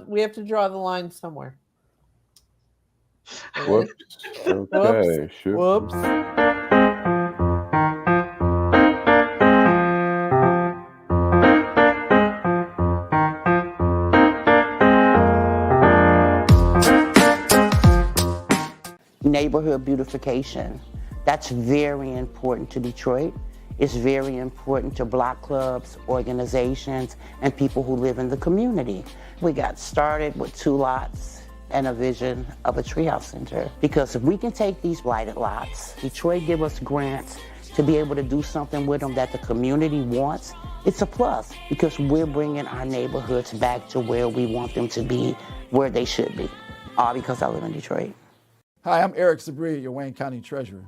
We have to draw the line somewhere. Whoops. Okay. Shoot. Whoops. Neighborhood beautification. That's very important to Detroit. It's very important to block clubs, organizations, and people who live in the community. We got started with 2 lots and a vision of a treehouse center. Because if we can take these blighted lots, Detroit give us grants to be able to do something with them that the community wants, it's a plus because we're bringing our neighborhoods back to where we want them to be, where they should be. All because I live in Detroit. Hi, I'm Eric Sabri, your Wayne County Treasurer.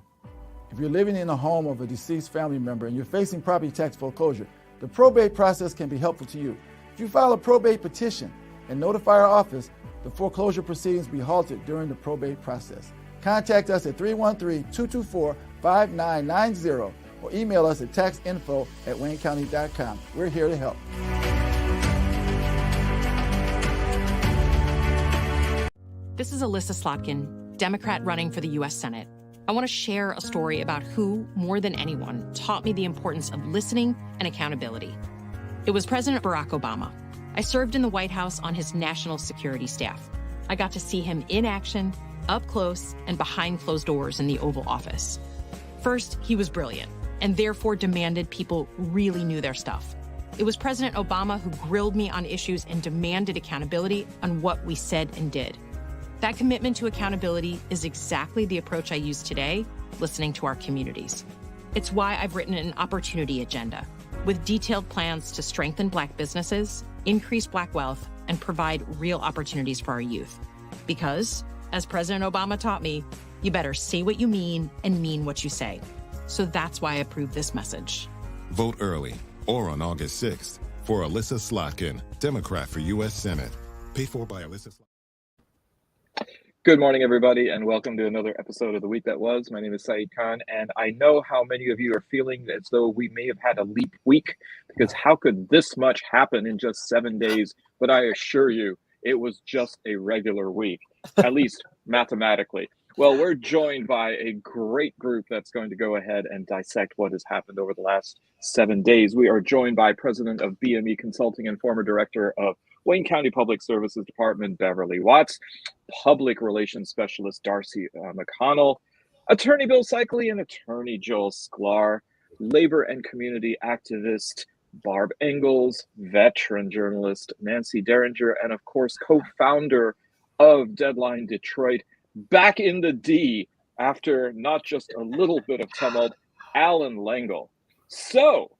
If you're living in a home of a deceased family member and you're facing property tax foreclosure, the probate process can be helpful to you. If you file a probate petition and notify our office, the foreclosure proceedings will be halted during the probate process. Contact us at 313-224-5990 or email us at taxinfo@waynecounty.com. We're here to help. This is Alyssa Slotkin, Democrat running for the U.S. Senate. I want to share a story about who, more than anyone, taught me the importance of listening and accountability. It was President Barack Obama. I served in the White House on his national security staff. I got to see him in action, up close, and behind closed doors in the Oval Office. First, he was brilliant, and therefore demanded people really knew their stuff. It was President Obama who grilled me on issues and demanded accountability on what we said and did. That commitment to accountability is exactly the approach I use today, listening to our communities. It's why I've written an opportunity agenda with detailed plans to strengthen Black businesses, increase Black wealth, and provide real opportunities for our youth. Because, as President Obama taught me, you better say what you mean and mean what you say. So that's why I approve this message. Vote early or on August 6th for Alyssa Slotkin, Democrat for U.S. Senate. Paid for by Alyssa Slotkin. Good morning, everybody, and welcome to another episode of The Week That Was. My name is Saeed Khan, and I know how many of you are feeling as though we may have had a leap week, because how could this much happen in just 7 days? But I assure you, it was just a regular week, at least mathematically. Well, we're joined by a great group that's going to go ahead and dissect what has happened over the last 7 days. We are joined by President of BME Consulting and former Director of Wayne County Public Services Department, Beverly Watts, Public Relations Specialist Darci McConnell, Attorney Bill Seikaly and Attorney Joel Sklar, Labor and Community Activist Barb Ingalls, veteran journalist Nancy Derringer, and of course, co-founder of Deadline Detroit, back in the D after not just a little bit of tumult, Allan Lengel. So,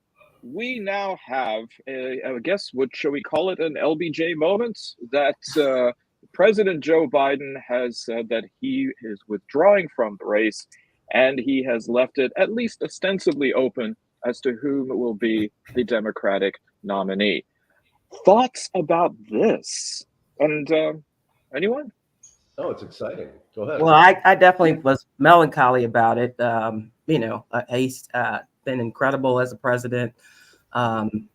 we now have, I guess, what shall we call it, an LBJ moment, that President Joe Biden has said that he is withdrawing from the race, and he has left it at least ostensibly open as to whom will be the Democratic nominee. Thoughts about this? And anyone? Oh, it's exciting. Go ahead. Well, I definitely was melancholy about it. He's been incredible as a president. And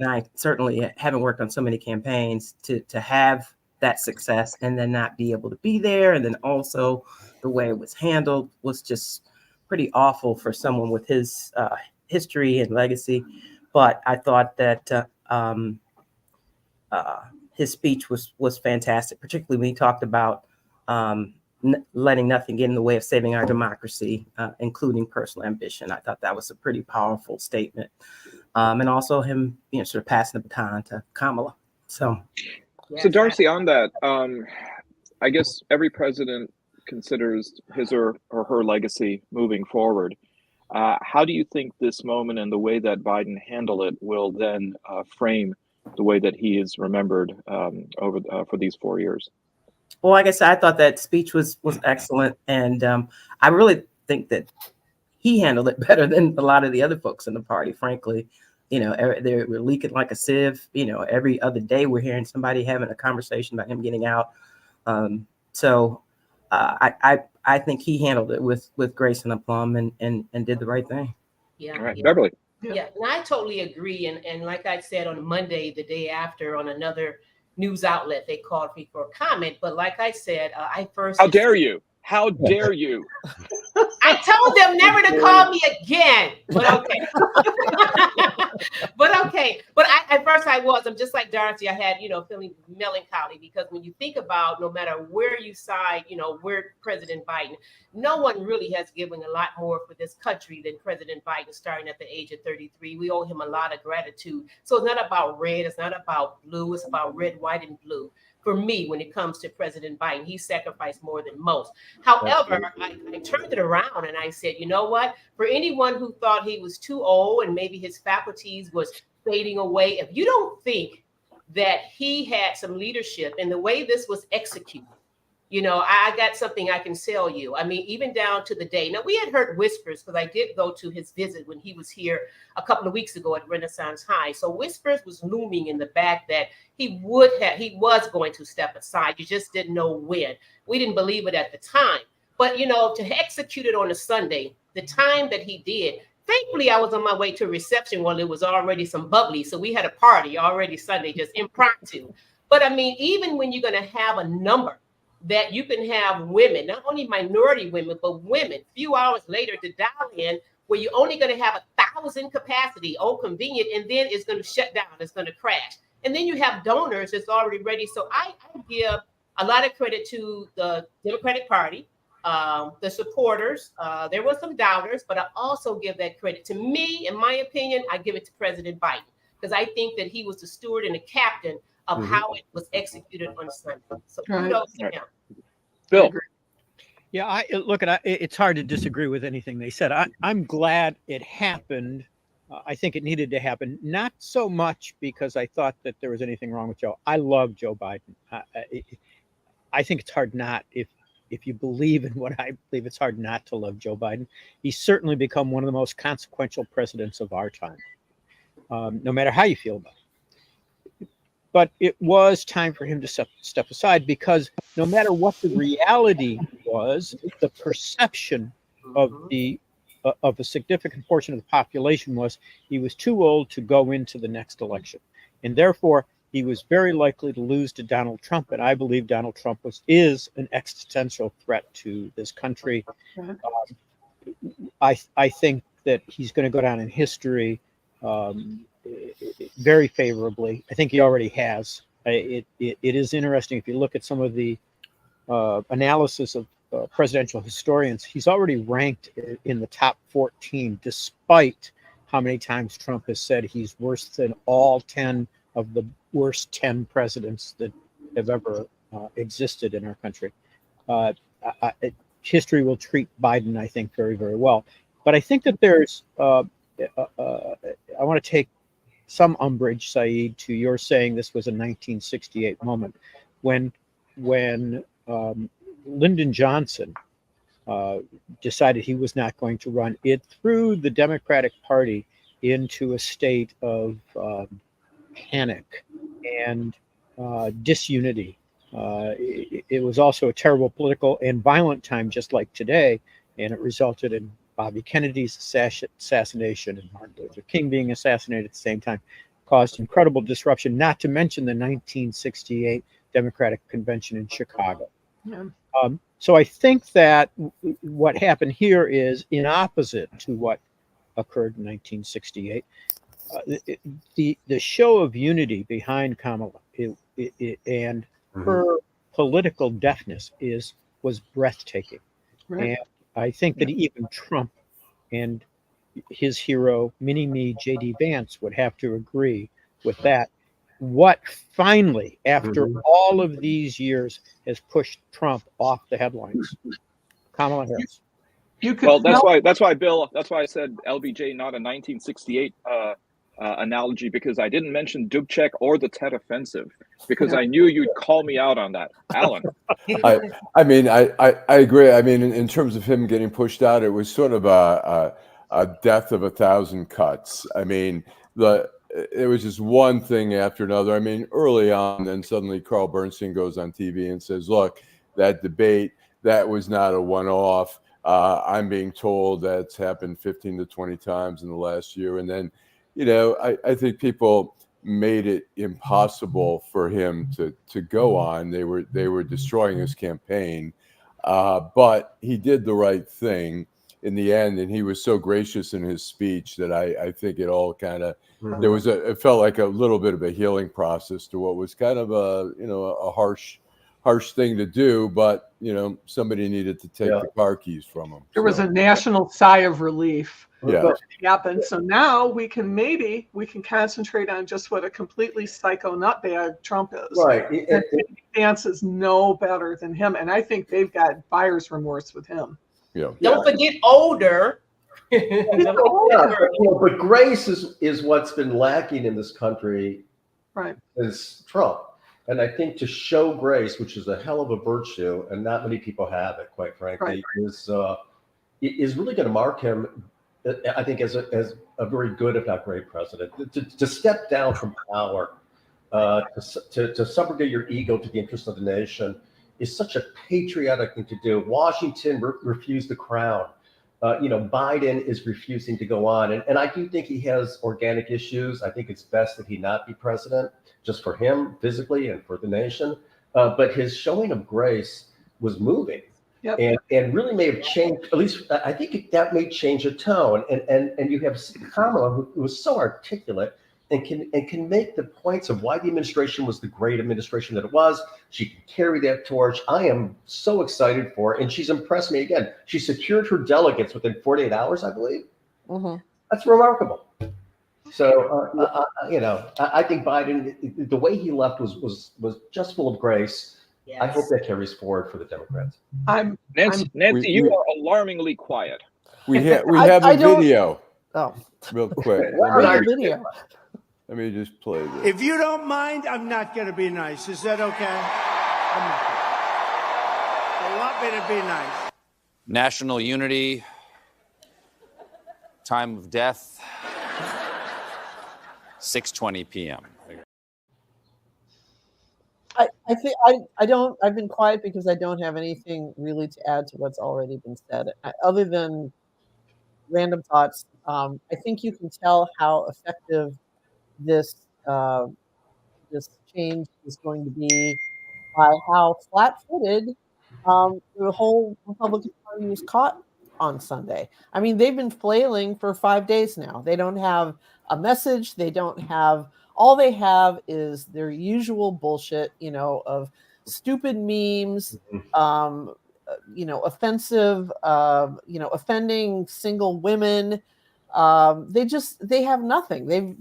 I certainly haven't worked on so many campaigns to have that success and then not be able to be there. And then also the way it was handled was just pretty awful for someone with his history and legacy. But I thought that his speech was fantastic, particularly when he talked about letting nothing get in the way of saving our democracy, including personal ambition. I thought that was a pretty powerful statement. And also him, sort of passing the baton to Kamala. So Darci, on that, I guess every president considers his or her legacy moving forward. How do you think this moment and the way that Biden handled it will then frame the way that he is remembered for these 4 years? Well, like I said, I thought that speech was excellent. And I really think that he handled it better than a lot of the other folks in the party, frankly. They're leaking like a sieve. Every other day we're hearing somebody having a conversation about him getting out. So I think he handled it with grace and aplomb and did the right thing. Yeah. All right, Beverly. Yeah, and I totally agree. And like I said on Monday, the day after, on another news outlet. They called me for a comment. But like I said, I first. How dare you? How dare you? I told them never to call me again. But okay. But okay. But at first I'm just like Darci. I had, feeling melancholy because when you think about no matter where you side, where President Biden, no one really has given a lot more for this country than President Biden starting at the age of 33. We owe him a lot of gratitude. So it's not about red. It's not about blue. It's about red, white, and blue. For me, when it comes to President Biden, he sacrificed more than most. However, I turned it around and I said, you know what? For anyone who thought he was too old and maybe his faculties was fading away, if you don't think that he had some leadership in the way this was executed, I got something I can sell you. I mean, even down to the day. Now, we had heard whispers because I did go to his visit when he was here a couple of weeks ago at Renaissance High. So whispers was looming in the back that he was going to step aside. You just didn't know when. We didn't believe it at the time. But, to execute it on a Sunday, the time that he did, thankfully, I was on my way to a reception while it was already some bubbly. So we had a party already Sunday, just impromptu. But I mean, even when you're going to have a number that you can have women, not only minority women, but women, few hours later to dial in where you're only going to have 1,000 capacity, convenient, and then it's going to shut down, it's going to crash. And then you have donors that's already ready. So I give a lot of credit to the Democratic Party, the supporters. There were some doubters, but I also give that credit to me. In my opinion, I give it to President Biden because I think that he was the steward and the captain of how it was executed on Sunday. So kudos to him. Bill. Yeah, it's hard to disagree with anything they said. I'm glad it happened. I think it needed to happen, not so much because I thought that there was anything wrong with Joe. I love Joe Biden. I think it's hard not, if you believe in what I believe, it's hard not to love Joe Biden. He's certainly become one of the most consequential presidents of our time, no matter how you feel about it. But it was time for him to step aside because no matter what the reality was, the perception of a significant portion of the population was he was too old to go into the next election. And therefore, he was very likely to lose to Donald Trump. And I believe Donald Trump is an existential threat to this country. I think that he's going to go down in history very favorably. I think he already has. It is interesting if you look at some of the analysis of presidential historians. He's already ranked in the top 14, despite how many times Trump has said he's worse than all 10 of the worst 10 presidents that have ever existed in our country. History will treat Biden, I think, very, very well. But I think that there's, I want to take some umbrage, Saeed, to your saying this was a 1968 moment when Lyndon Johnson decided he was not going to run. It threw the Democratic Party into a state of panic and disunity. It was also a terrible political and violent time, just like today, and it resulted in Bobby Kennedy's assassination and Martin Luther King being assassinated at the same time, caused incredible disruption, not to mention the 1968 Democratic Convention in Chicago. Yeah. So I think that what happened here is in opposite to what occurred in 1968. The show of unity behind Kamala and her political deafness was breathtaking. Right. And I think that even Trump and his hero, mini-me, J.D. Vance, would have to agree with that. What finally, after all of these years, has pushed Trump off the headlines? Kamala Harris. That's why, Bill, that's why I said LBJ, not a 1968 analogy, because I didn't mention Dubček or the Tet Offensive, because I knew you'd call me out on that. Allan. I mean, I agree. I mean, in terms of him getting pushed out, it was sort of a death of 1,000 cuts. I mean, it was just one thing after another. I mean, early on, then suddenly Carl Bernstein goes on TV and says, look, that debate, that was not a one-off. I'm being told that's happened 15 to 20 times in the last year. And then, I think people made it impossible for him to go on. They were destroying his campaign, but he did the right thing in the end, and he was so gracious in his speech that I think it all kind of it felt like a little bit of a healing process to what was kind of a harsh thing to do, but somebody needed to take the car keys from him. There was a national sigh of relief. Yeah. When it happened. So now we can concentrate on just what a completely psycho nutbag Trump is. Right. And Vance is no better than him, and I think they've got buyer's remorse with him. Yeah. Don't forget older. But grace is what's been lacking in this country. Right. Is Trump. And I think to show grace, which is a hell of a virtue, and not many people have it, quite frankly, is really going to mark him, I think, as a very good, if not great, president. To step down from power, to subrogate your ego to the interest of the nation, is such a patriotic thing to do. Washington refused the crown. Biden is refusing to go on. And I do think he has organic issues. I think it's best that he not be president, just for him physically and for the nation. But his showing of grace was moving. Yep. And really may have changed, at least I think that may change a tone. And you have Kamala, who was so articulate and can make the points of why the administration was the great administration that it was. She can carry that torch. I am so excited for her, and she's impressed me again. She secured her delegates within 48 hours, I believe. Mm-hmm. That's remarkable. So, I think Biden, the way he left was just full of grace. Yes. I hope that carries forward for the Democrats. Nancy, you are alarmingly quiet. We have a video. Oh, real quick. Video. Let me just play this. If you don't mind, I'm not going to be nice. Is that okay? I'm not. They want me to be nice. National unity, time of death, 6:20 p.m. I think I've been quiet because I don't have anything really to add to what's already been said, other than random thoughts. I think you can tell how effective this change is going to be by how flat-footed the whole Republican Party was caught on Sunday. I mean, they've been flailing for 5 days now. They don't have a message. They don't have. All they have is their usual bullshit, of stupid memes, offensive, offending single women. They have nothing.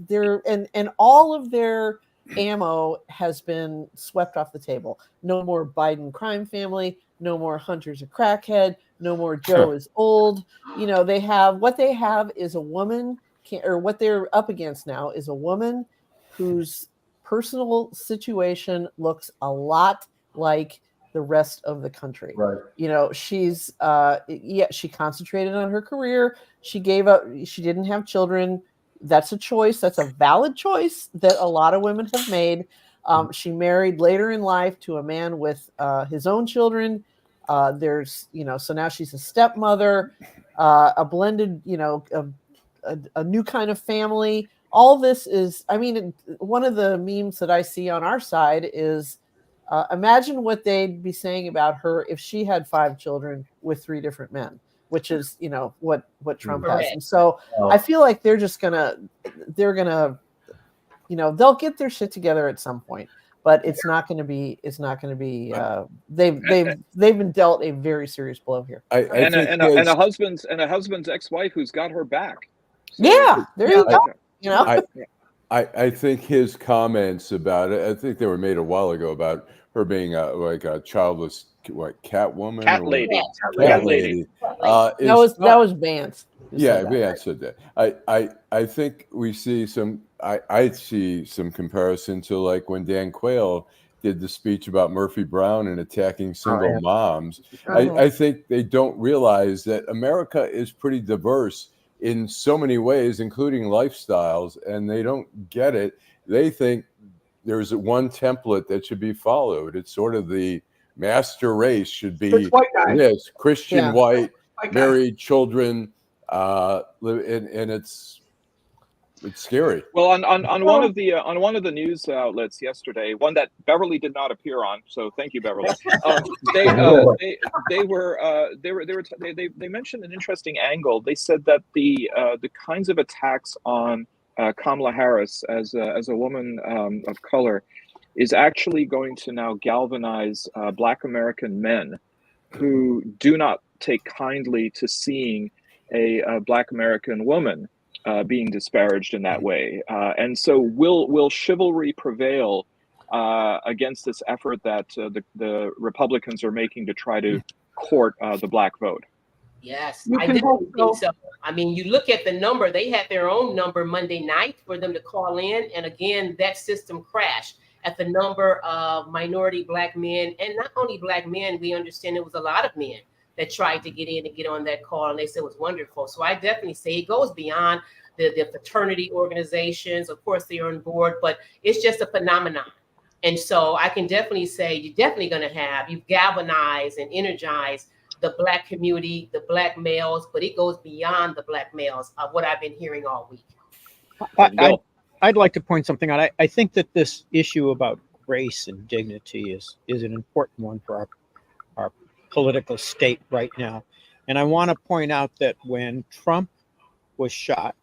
And all of their ammo has been swept off the table. No more Biden crime family. No more Hunter's a crackhead. No more Joe is old. What they have is a woman, or what they're up against now is a woman whose personal situation looks a lot like the rest of the country. Right. She's she concentrated on her career. She gave up. She didn't have children. That's a choice. That's a valid choice that a lot of women have made. She married later in life to a man with his own children. So now she's a stepmother, a blended, a new kind of family. All this is, one of the memes that I see on our side is, imagine what they'd be saying about her if she had 5 children with 3 different men, which is, what Trump has. And so I feel like they're gonna, they'll get their shit together at some point, but it's not going to be, they've been dealt a very serious blow here. And a husband's ex-wife who's got her back. So, there you go. I think his comments about it, I think they were made a while ago about her being like a childless Catwoman, cat lady. That was Vance. Vance said that. I think we see I see some comparison to like when Dan Quayle did the speech about Murphy Brown and attacking single moms. I think they don't realize that America is pretty diverse in so many ways, including lifestyles, and they don't get it. They think there's one template that should be followed. It's sort of the master race should be this Christian white married children, and it's It's scary. Well, on one of the news outlets yesterday, one that Beverly did not appear on, so thank you, Beverly. They mentioned an interesting angle. They said that the kinds of attacks on Kamala Harris as a woman of color is actually going to now galvanize Black American men who do not take kindly to seeing a Black American woman being disparaged in that way. And so will chivalry prevail against this effort that the Republicans are making to try to court the Black vote? Yes, I definitely think so. I mean, you look at the number, they had their own number Monday night for them to call in. And again, that system crashed at the number of minority Black men. And not only Black men, we understand it was a lot of men that tried to get in and get on that call, and they said it was wonderful. So I definitely say it goes beyond the fraternity organizations. Of course, they're on board, but it's just a phenomenon. And so I can definitely say you're definitely going to you've galvanized and energized the Black community, the Black males, but it goes beyond the Black males of what I've been hearing all week. I'd like to point something out. I think that this issue about grace and dignity is an important one for our political state right now. And I want to point out that when Trump was shot,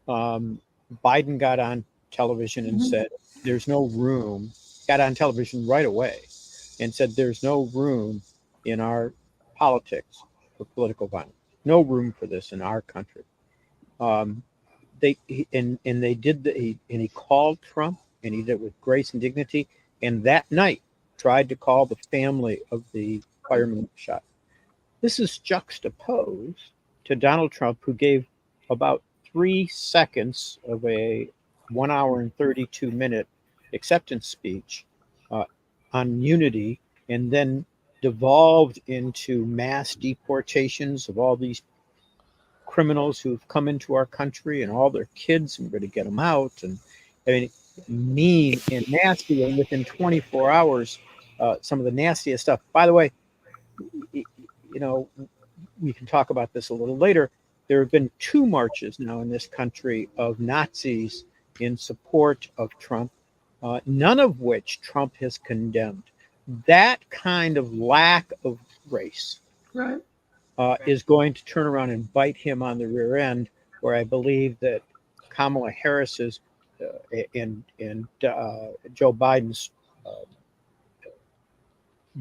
Biden got on television and said, there's no room, got on television right away and said, there's no room in our politics for political violence. No room for this in our country. He called Trump, and he did it with grace and dignity. And that night tried to call the family of the fireman shot. This is juxtaposed to Donald Trump, who gave about 3 seconds of a 1 hour and 32-minute acceptance speech on unity, and then devolved into mass deportations of all these criminals who've come into our country and all their kids, and we're going to get them out. And I mean, mean and nasty. And within 24 hours, some of the nastiest stuff. By the way, you know, we can talk about this a little later. There have been 2 marches now in this country of Nazis in support of Trump, none of which Trump has condemned. That kind of lack of grace is going to turn around and bite him on the rear end, where I believe that Kamala Harris's and Joe Biden's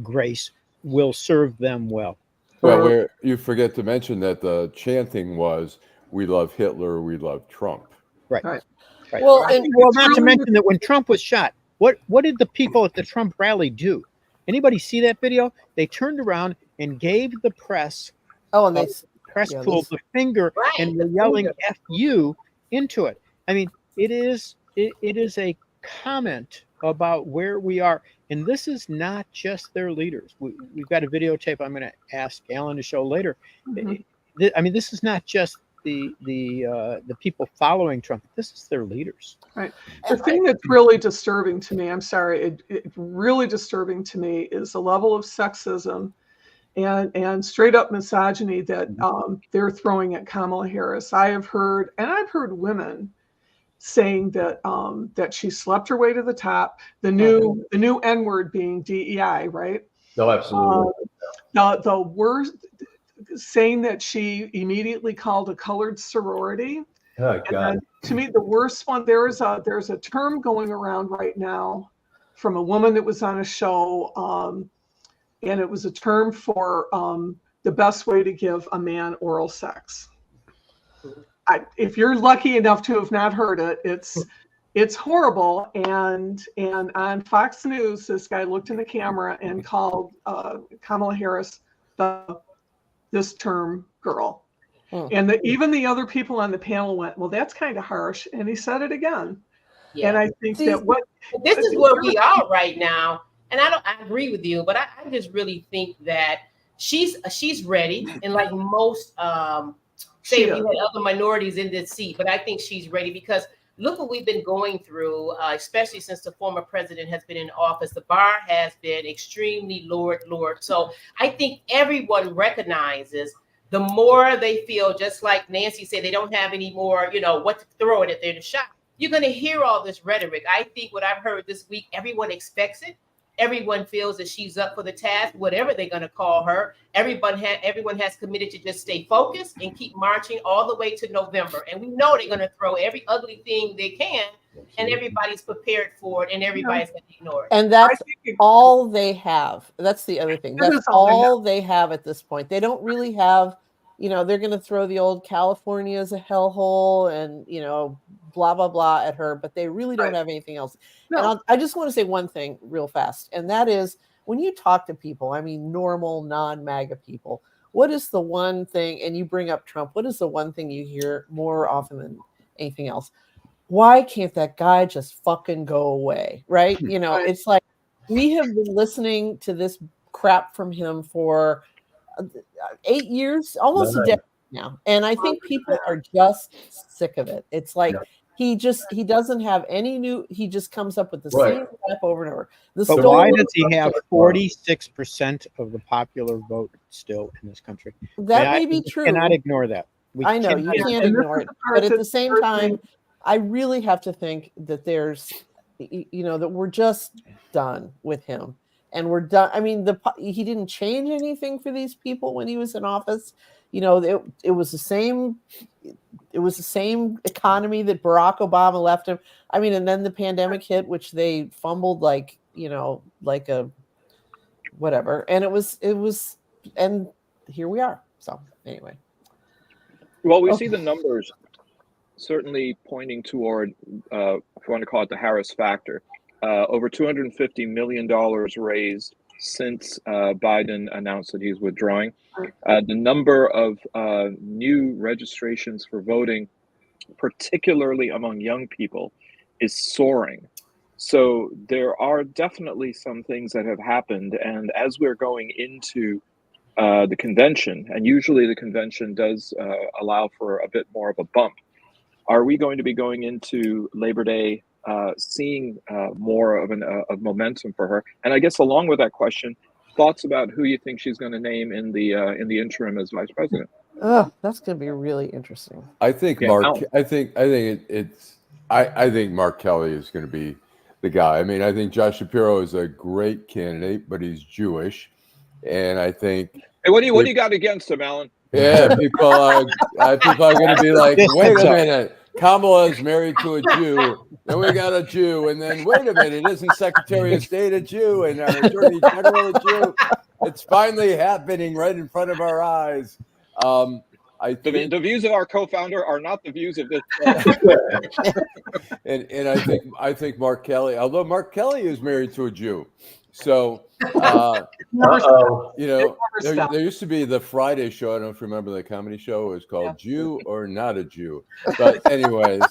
grace will serve them well. Well, you forget to mention that the chanting was, "We love Hitler, we love Trump." Right. Well, not to mention that when Trump was shot, what did the people at the Trump rally do? Anybody see that video? They turned around and gave the press pulled the finger and were yelling "F you" into it. I mean, it is a comment about where we are, and this is not just their leaders. We've got a videotape I'm going to ask Allan to show later. I mean, this is not just the people following Trump. This is their leaders. Right. The thing that's really disturbing to me, I'm sorry, it really disturbing to me is the level of sexism and straight up misogyny that they're throwing at Kamala Harris. I've heard women saying that that she slept her way to the top. The new N-word being DEI, right? No, absolutely. The worst, saying that she immediately called a colored sorority. Oh, God. And to me, the worst one, there's a term going around right now from a woman that was on a show, and it was a term for the best way to give a man oral sex. If you're lucky enough to have not heard it, it's horrible. And on Fox News, this guy looked in the camera and called Kamala Harris this term girl. And even the other people on the panel went, well, that's kind of harsh. And he said it again. Yeah. And I think this is where we are right now. And I agree with you, but I just really think that she's ready. And like most, say we had other minorities in this seat, but I think she's ready because look what we've been going through, especially since the former president has been in office. The bar has been extremely lowered. So I think everyone recognizes the more they feel, just like Nancy said, they don't have any more, what to throw it at their shop. You're going to hear all this rhetoric. I think what I've heard this week, everyone expects it. Everyone feels that she's up for the task, whatever they're going to call her. Everyone has committed to just stay focused and keep marching all the way to November. And we know they're going to throw every ugly thing they can, and everybody's prepared for it, and everybody's going to ignore it. And that's all they have. That's the other thing. That's all they have at this point. They don't really have, they're going to throw the old California as a hellhole and, blah, blah, blah at her, but they really don't have anything else. No. And I just want to say one thing real fast. And that is, when you talk to people, I mean, normal, non-MAGA people, what is the one thing, and you bring up Trump, what is the one thing you hear more often than anything else? Why can't that guy just fucking go away? Right? It's like, we have been listening to this crap from him for 8 years, almost a decade now. And I think people are just sick of it. It's like, he doesn't have any new, he just comes up with the same crap over and over. But why does he have 46% of the popular vote still in this country? That may be true. Cannot ignore that. I know you can't ignore it, but at the same time, I really have to think that there's, that we're just done with him, and we're done. I mean, he didn't change anything for these people when he was in office. It was the same. It was the same economy that Barack Obama left him. I mean, and then the pandemic hit, which they fumbled like a whatever. And it was, and here we are. So anyway. Well, we see the numbers certainly pointing toward, if you want to call it the Harris factor, over $250 million raised since Biden announced that he's withdrawing. The number of new registrations for voting, particularly among young people, is soaring. So there are definitely some things that have happened. And as we're going into the convention, and usually the convention does allow for a bit more of a bump, are we going to be going into Labor Day seeing more of momentum for her? And I guess along with that question, thoughts about who you think she's going to name in the interim as vice president? Oh, that's going to be really interesting. I think I think Mark Kelly is going to be the guy. I mean, I think Josh Shapiro is a great candidate, but he's Jewish, and I think. Hey, what do you got against him, Allan? Yeah, people are going to be like, wait a minute, Kamala is married to a Jew, and we got a Jew, and then wait a minute, isn't Secretary of State a Jew, and our Attorney General a Jew? It's finally happening right in front of our eyes. I think the views of our co-founder are not the views of this. and I think Mark Kelly, although Mark Kelly is married to a Jew, so there used to be the Friday show. I don't know if you remember the comedy show. It was called Jew or Not a Jew. But anyways,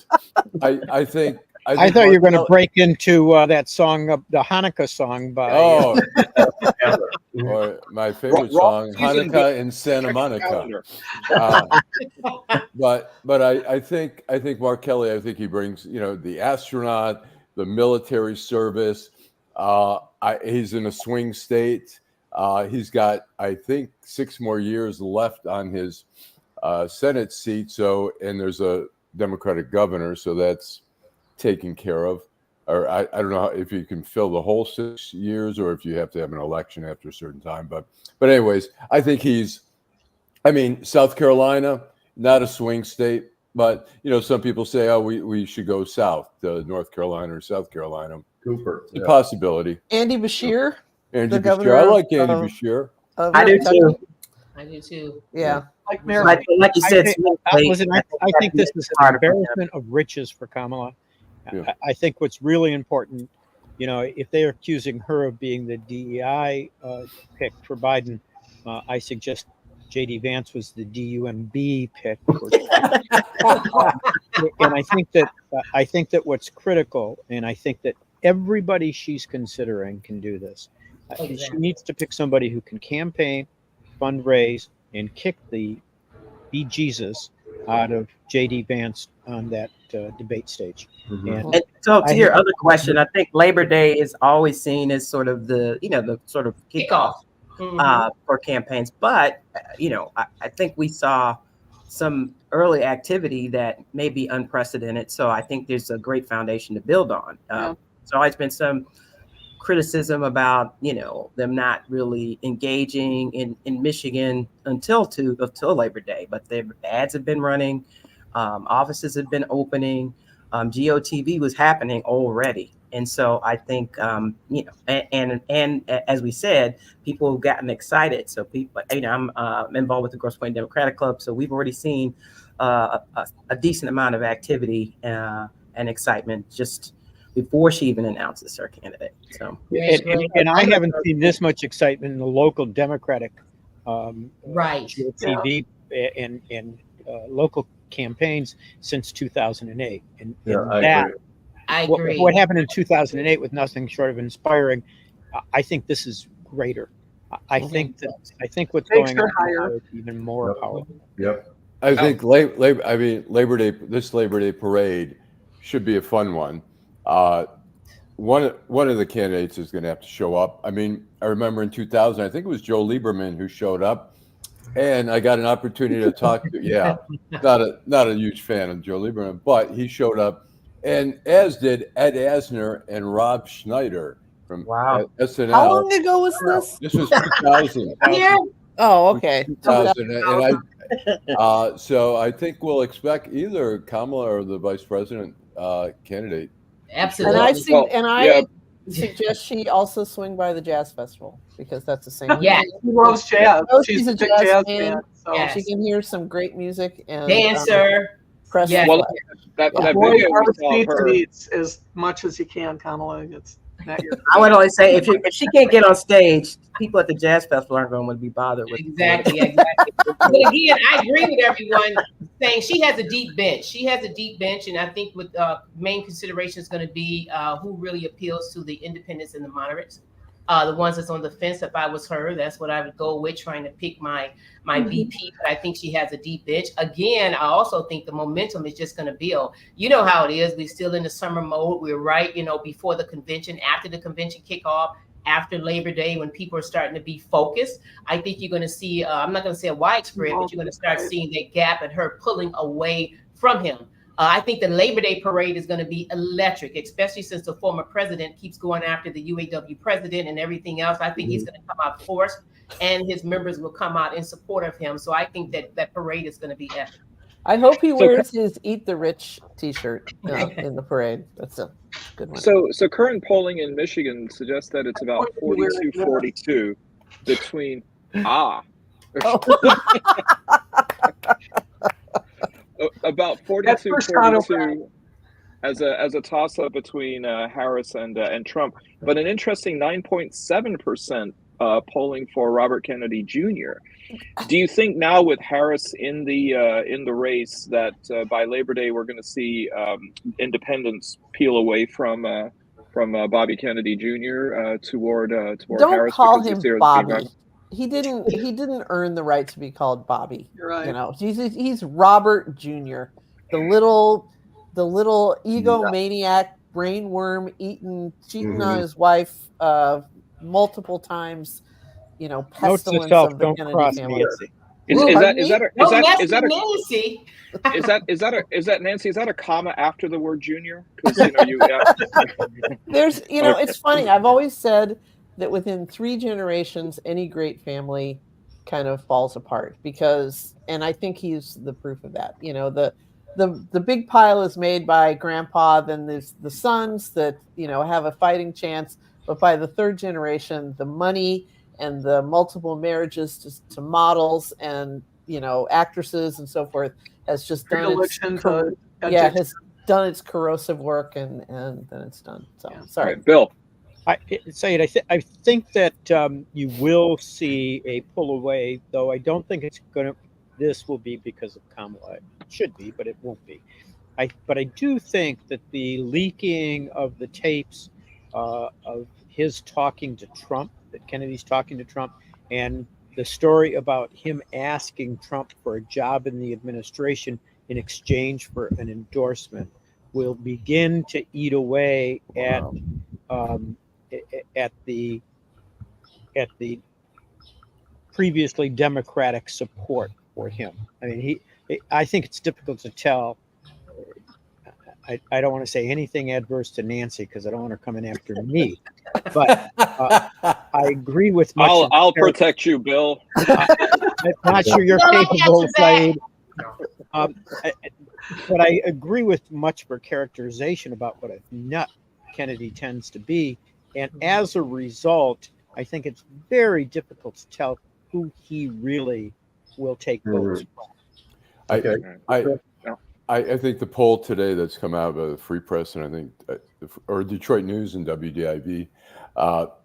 I think I thought you were going to break into that song, the Hanukkah song by. Or my favorite song, Hanukkah in Santa Monica. But I think Mark Kelly. I think he brings the astronaut, the military service. He's in a swing state. He's got, I think, 6 more years left on his Senate seat. So, and there's a Democratic governor, so that's taken care of. Or I don't know if you can fill the whole 6 years, or if you have to have an election after a certain time. But anyways, I think South Carolina, not a swing state, but some people say, oh, we should go south to North Carolina or South Carolina. Cooper. It's a possibility. Andy Bashir. Andy Bashir. I like Andy Bashir. I do too. I do too. Yeah. Like Mary. Like you said, I think this is an embarrassment of riches for Kamala. Yeah. I think what's really important, if they're accusing her of being the DEI pick for Biden, I suggest J.D. Vance was the DUMB pick. And I think that what's critical, and I think that everybody she's considering can do this. She needs to pick somebody who can campaign, fundraise, and kick the bejesus out of J.D. Vance on that debate stage. And so to your other question, I think Labor Day is always seen as sort of the sort of kickoff for campaigns. But, I think we saw some early activity that may be unprecedented. So I think there's a great foundation to build on. There's always been some criticism about, them not really engaging in Michigan until Labor Day, but the ads have been running, offices have been opening, GOTV was happening already. And so I think, and as we said, people have gotten excited. So people, I'm involved with the Grosse Pointe Democratic Club. So we've already seen a decent amount of activity and excitement just before she even announces her candidate. So, and I haven't seen this much excitement in the local Democratic TV and local campaigns since 2008. And I agree. What happened in 2008 with nothing short of inspiring, I think this is greater. I think what's going on now is even more powerful. I think Labor Day, this Labor Day parade should be a fun one. One of the candidates is going to have to show up. I mean, I remember in 2000, I think it was Joe Lieberman who showed up, and I got an opportunity to talk to. Yeah, not a huge fan of Joe Lieberman, but he showed up, and as did Ed Asner and Rob Schneider from SNL. How long ago was this? This was 2000. Yeah. Oh, okay. 2000, and so I think we'll expect either Kamala or the vice president candidate. Absolutely. And I suggest she also swing by the jazz festival, because that's the same. Yeah, she loves jazz. She's a big jazz fan. So she can hear some great music and dancer. Press well, that video we saw of her. Eats as much as you can, Kamala. It's not your. I would only say if she can't get on stage, people at the jazz festival aren't going to be bothered with exactly. But again, I agree with everyone saying she has a deep bench. And I think with main consideration is going to be who really appeals to the independents and the moderates, the ones that's on the fence. If I was her, that's what I would go with, trying to pick my VP. But I think she has a deep bench. Again, I also think the momentum is just going to build. You know how it is. We're still in the summer mode. We're right, before the convention, after the convention kickoff, after Labor Day, when people are starting to be focused. I think you're going to see, I'm not going to say a widespread, but you're going to start seeing that gap and her pulling away from him. I think the Labor Day parade is going to be electric, especially since the former president keeps going after the UAW president and everything else. I think he's going to come out forced, and his members will come out in support of him. So I think that parade is going to be epic. I hope he wears his "Eat the Rich" T-shirt in the parade. That's a good one. So current polling in Michigan suggests that it's about 42-42 between about 42-42 as a toss-up between Harris and Trump, but an interesting 9.7% polling for Robert Kennedy Jr. Do you think now with Harris in the race that by Labor Day we're going to see independents peel away from Bobby Kennedy Jr. toward Don't Harris? Call him Bobby. He didn't earn the right to be called Bobby. You're right. He's Robert Jr., the little egomaniac, brainworm cheating on his wife multiple times. Pestilence of the Kennedy family. Is that Nancy? Is that a comma after the word junior? There's, it's funny. I've always said that within 3 generations, any great family kind of falls apart and I think he's the proof of that. The big pile is made by grandpa, then there's the sons that, have a fighting chance. But by the 3rd generation, the money and the multiple marriages to models and, actresses and so forth has just done has done its corrosive work and then it's done. So sorry, Bill. Saeed, I think that you will see a pull away, though I don't think this will be because of Kamala. It should be, but it won't be. But I do think that the leaking of the tapes of his talking to Trump, that Kennedy's talking to Trump, and the story about him asking Trump for a job in the administration in exchange for an endorsement will begin to eat away at the previously Democratic support for him. I mean, I think it's difficult to tell. I don't want to say anything adverse to Nancy because I don't want her coming after me. But I agree with much. I'll protect you, Bill. I'm not sure you're capable, Saeed. But I agree with much of her characterization about what a nut Kennedy tends to be. And as a result, I think it's very difficult to tell who he really will take votes from. I think the poll today that's come out by the Free Press and I think, or Detroit News and WDIV,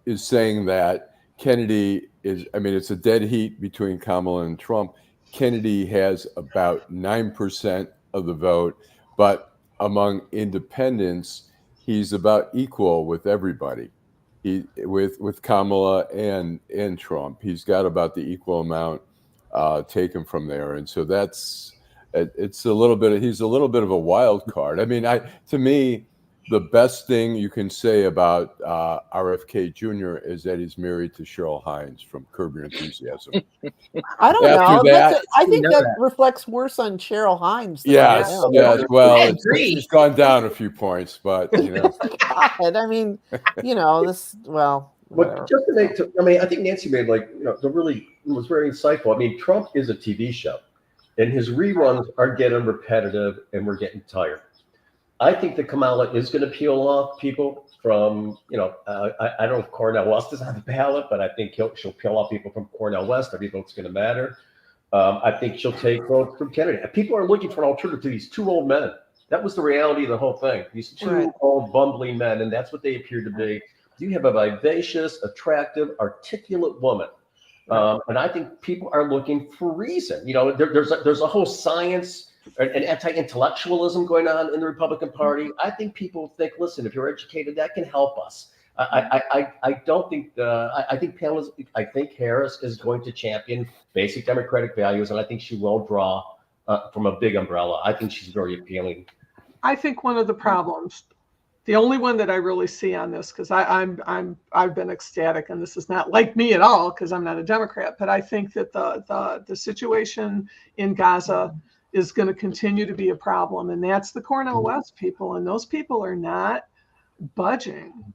is saying that Kennedy is, I mean, it's a dead heat between Kamala and Trump. Kennedy has about 9% of the vote, but among independents, he's about equal with everybody. With Kamala and Trump, he's got about the equal amount taken from there, and so it's a little bit. He's a little bit of a wild card. I mean, to me, the best thing you can say about RFK Jr. is that he's married to Cheryl Hines from Curb Your Enthusiasm. I don't know. I think that reflects worse on Cheryl Hines. Yes. Well, she's gone down a few points, but you know. God, I mean, you know, this. Well, but just to make, I mean, I think Nancy made was very insightful. I mean, Trump is a TV show, and his reruns are getting repetitive, and we're getting tired. I think that Kamala is going to peel off people from, I don't know if Cornel West is on the ballot, but I think she'll peel off people from Cornel West. Every vote's going to matter. I think she'll take votes from Kennedy. People are looking for an alternative to these two old men. That was the reality of the whole thing. These two old bumbling men, and that's what they appear to be. You have a vivacious, attractive, articulate woman. And I think people are looking for reason. There's a whole science and anti-intellectualism going on in the Republican Party. I think people think, listen, if you're educated, that can help us. I don't think I think Harris is going to champion basic democratic values, and I think she will draw from a big umbrella. I think she's very appealing. I think one of the problems, the only one that I really see on this, because I've been ecstatic, and this is not like me at all, because I'm not a Democrat, but I think that the situation in Gaza is going to continue to be a problem, and that's the Cornel West people, and those people are not budging.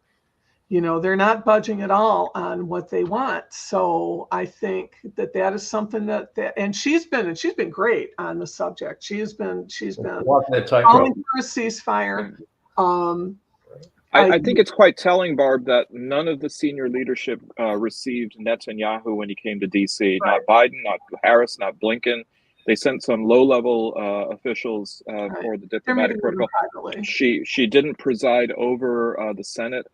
They're not budging at all on what they want. So I think that is something that and she's been great on the subject. She's been calling for a ceasefire. I think it's quite telling, Barb, that none of the senior leadership received Netanyahu when he came to D.C. Right. Not Biden, not Harris, not Blinken. They sent some low-level officials for the diplomatic protocol. She didn't preside over the Senate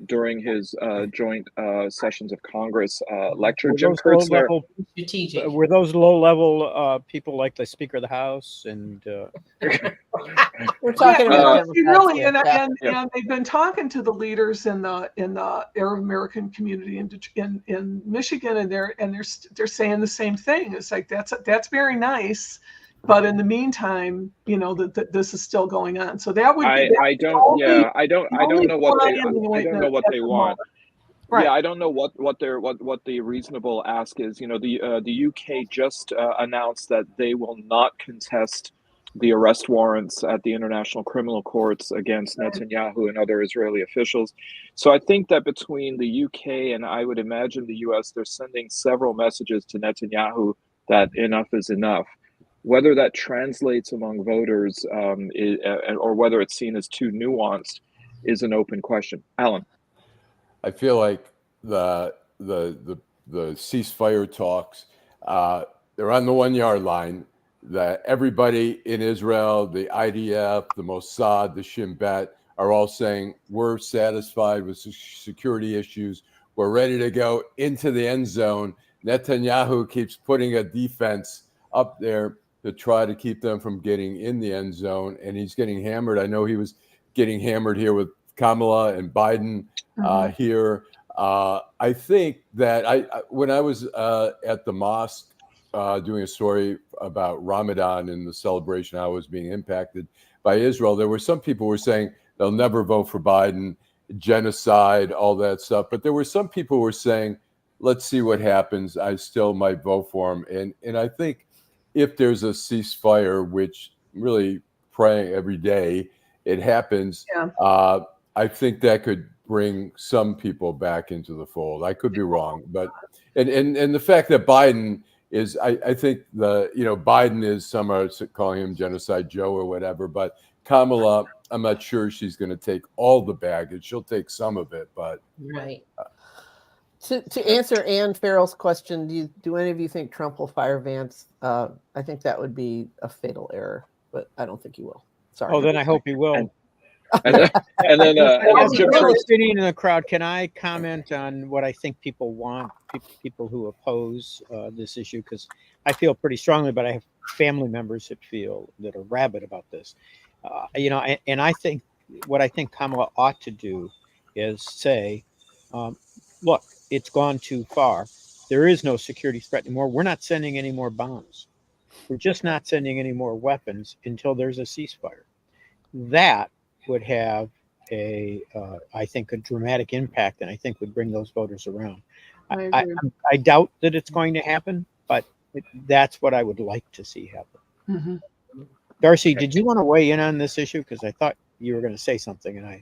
during his joint sessions of Congress lecture. Jim Kurtzner. Were those low-level people like the Speaker of the House? And we're talking about really, and they've been talking to the leaders in the Arab American community in Michigan, and they're saying the same thing. It's like that's very nice. But in the meantime, that this is still going on. So that would be. I don't know what they want. Right. Yeah, I don't know what the reasonable ask is. The UK just announced that they will not contest the arrest warrants at the international criminal courts against Netanyahu and other Israeli officials. So I think that between the UK and I would imagine the US, they're sending several messages to Netanyahu that enough is enough. Whether that translates among voters or whether it's seen as too nuanced is an open question. Allan. I feel like the ceasefire talks, they're on the 1 yard line. That everybody in Israel, the IDF, the Mossad, the Shin Bet are all saying we're satisfied with security issues. We're ready to go into the end zone. Netanyahu keeps putting a defense up there to try to keep them from getting in the end zone, and he's getting hammered. I know he was getting hammered here with Kamala and Biden here. I think that when I was at the mosque doing a story about Ramadan and the celebration, how it was being impacted by Israel, there were some people who were saying they'll never vote for Biden, genocide, all that stuff. But there were some people who were saying let's see what happens. I still might vote for him. And I think if there's a ceasefire, which really praying every day it happens, Yeah. I think that could bring some people back into the fold. I could be wrong, but and the fact that Biden is, I think Biden is, some are calling him Genocide Joe or whatever, but Kamala, I'm not sure she's going to take all the baggage. She'll take some of it, but Right. To answer Ann Farrell's question, do any of you think Trump will fire Vance? I think that would be a fatal error, but I don't think he will. Sorry. Oh, then I hope he will. And then Jim Turner. Sitting in the crowd, can I comment on what I think people want, people who oppose this issue? Because I feel pretty strongly, but I have family members that are rabid about this. And I think what I think Kamala ought to do is say, look, it's gone too far. There is no security threat anymore. We're not sending any more bombs. We're just not sending any more weapons until there's a ceasefire. That would have I think, a dramatic impact, and I think would bring those voters around. I doubt that it's going to happen, but that's what I would like to see happen. Mm-hmm. Darci, did you want to weigh in on this issue? Because I thought you were going to say something, and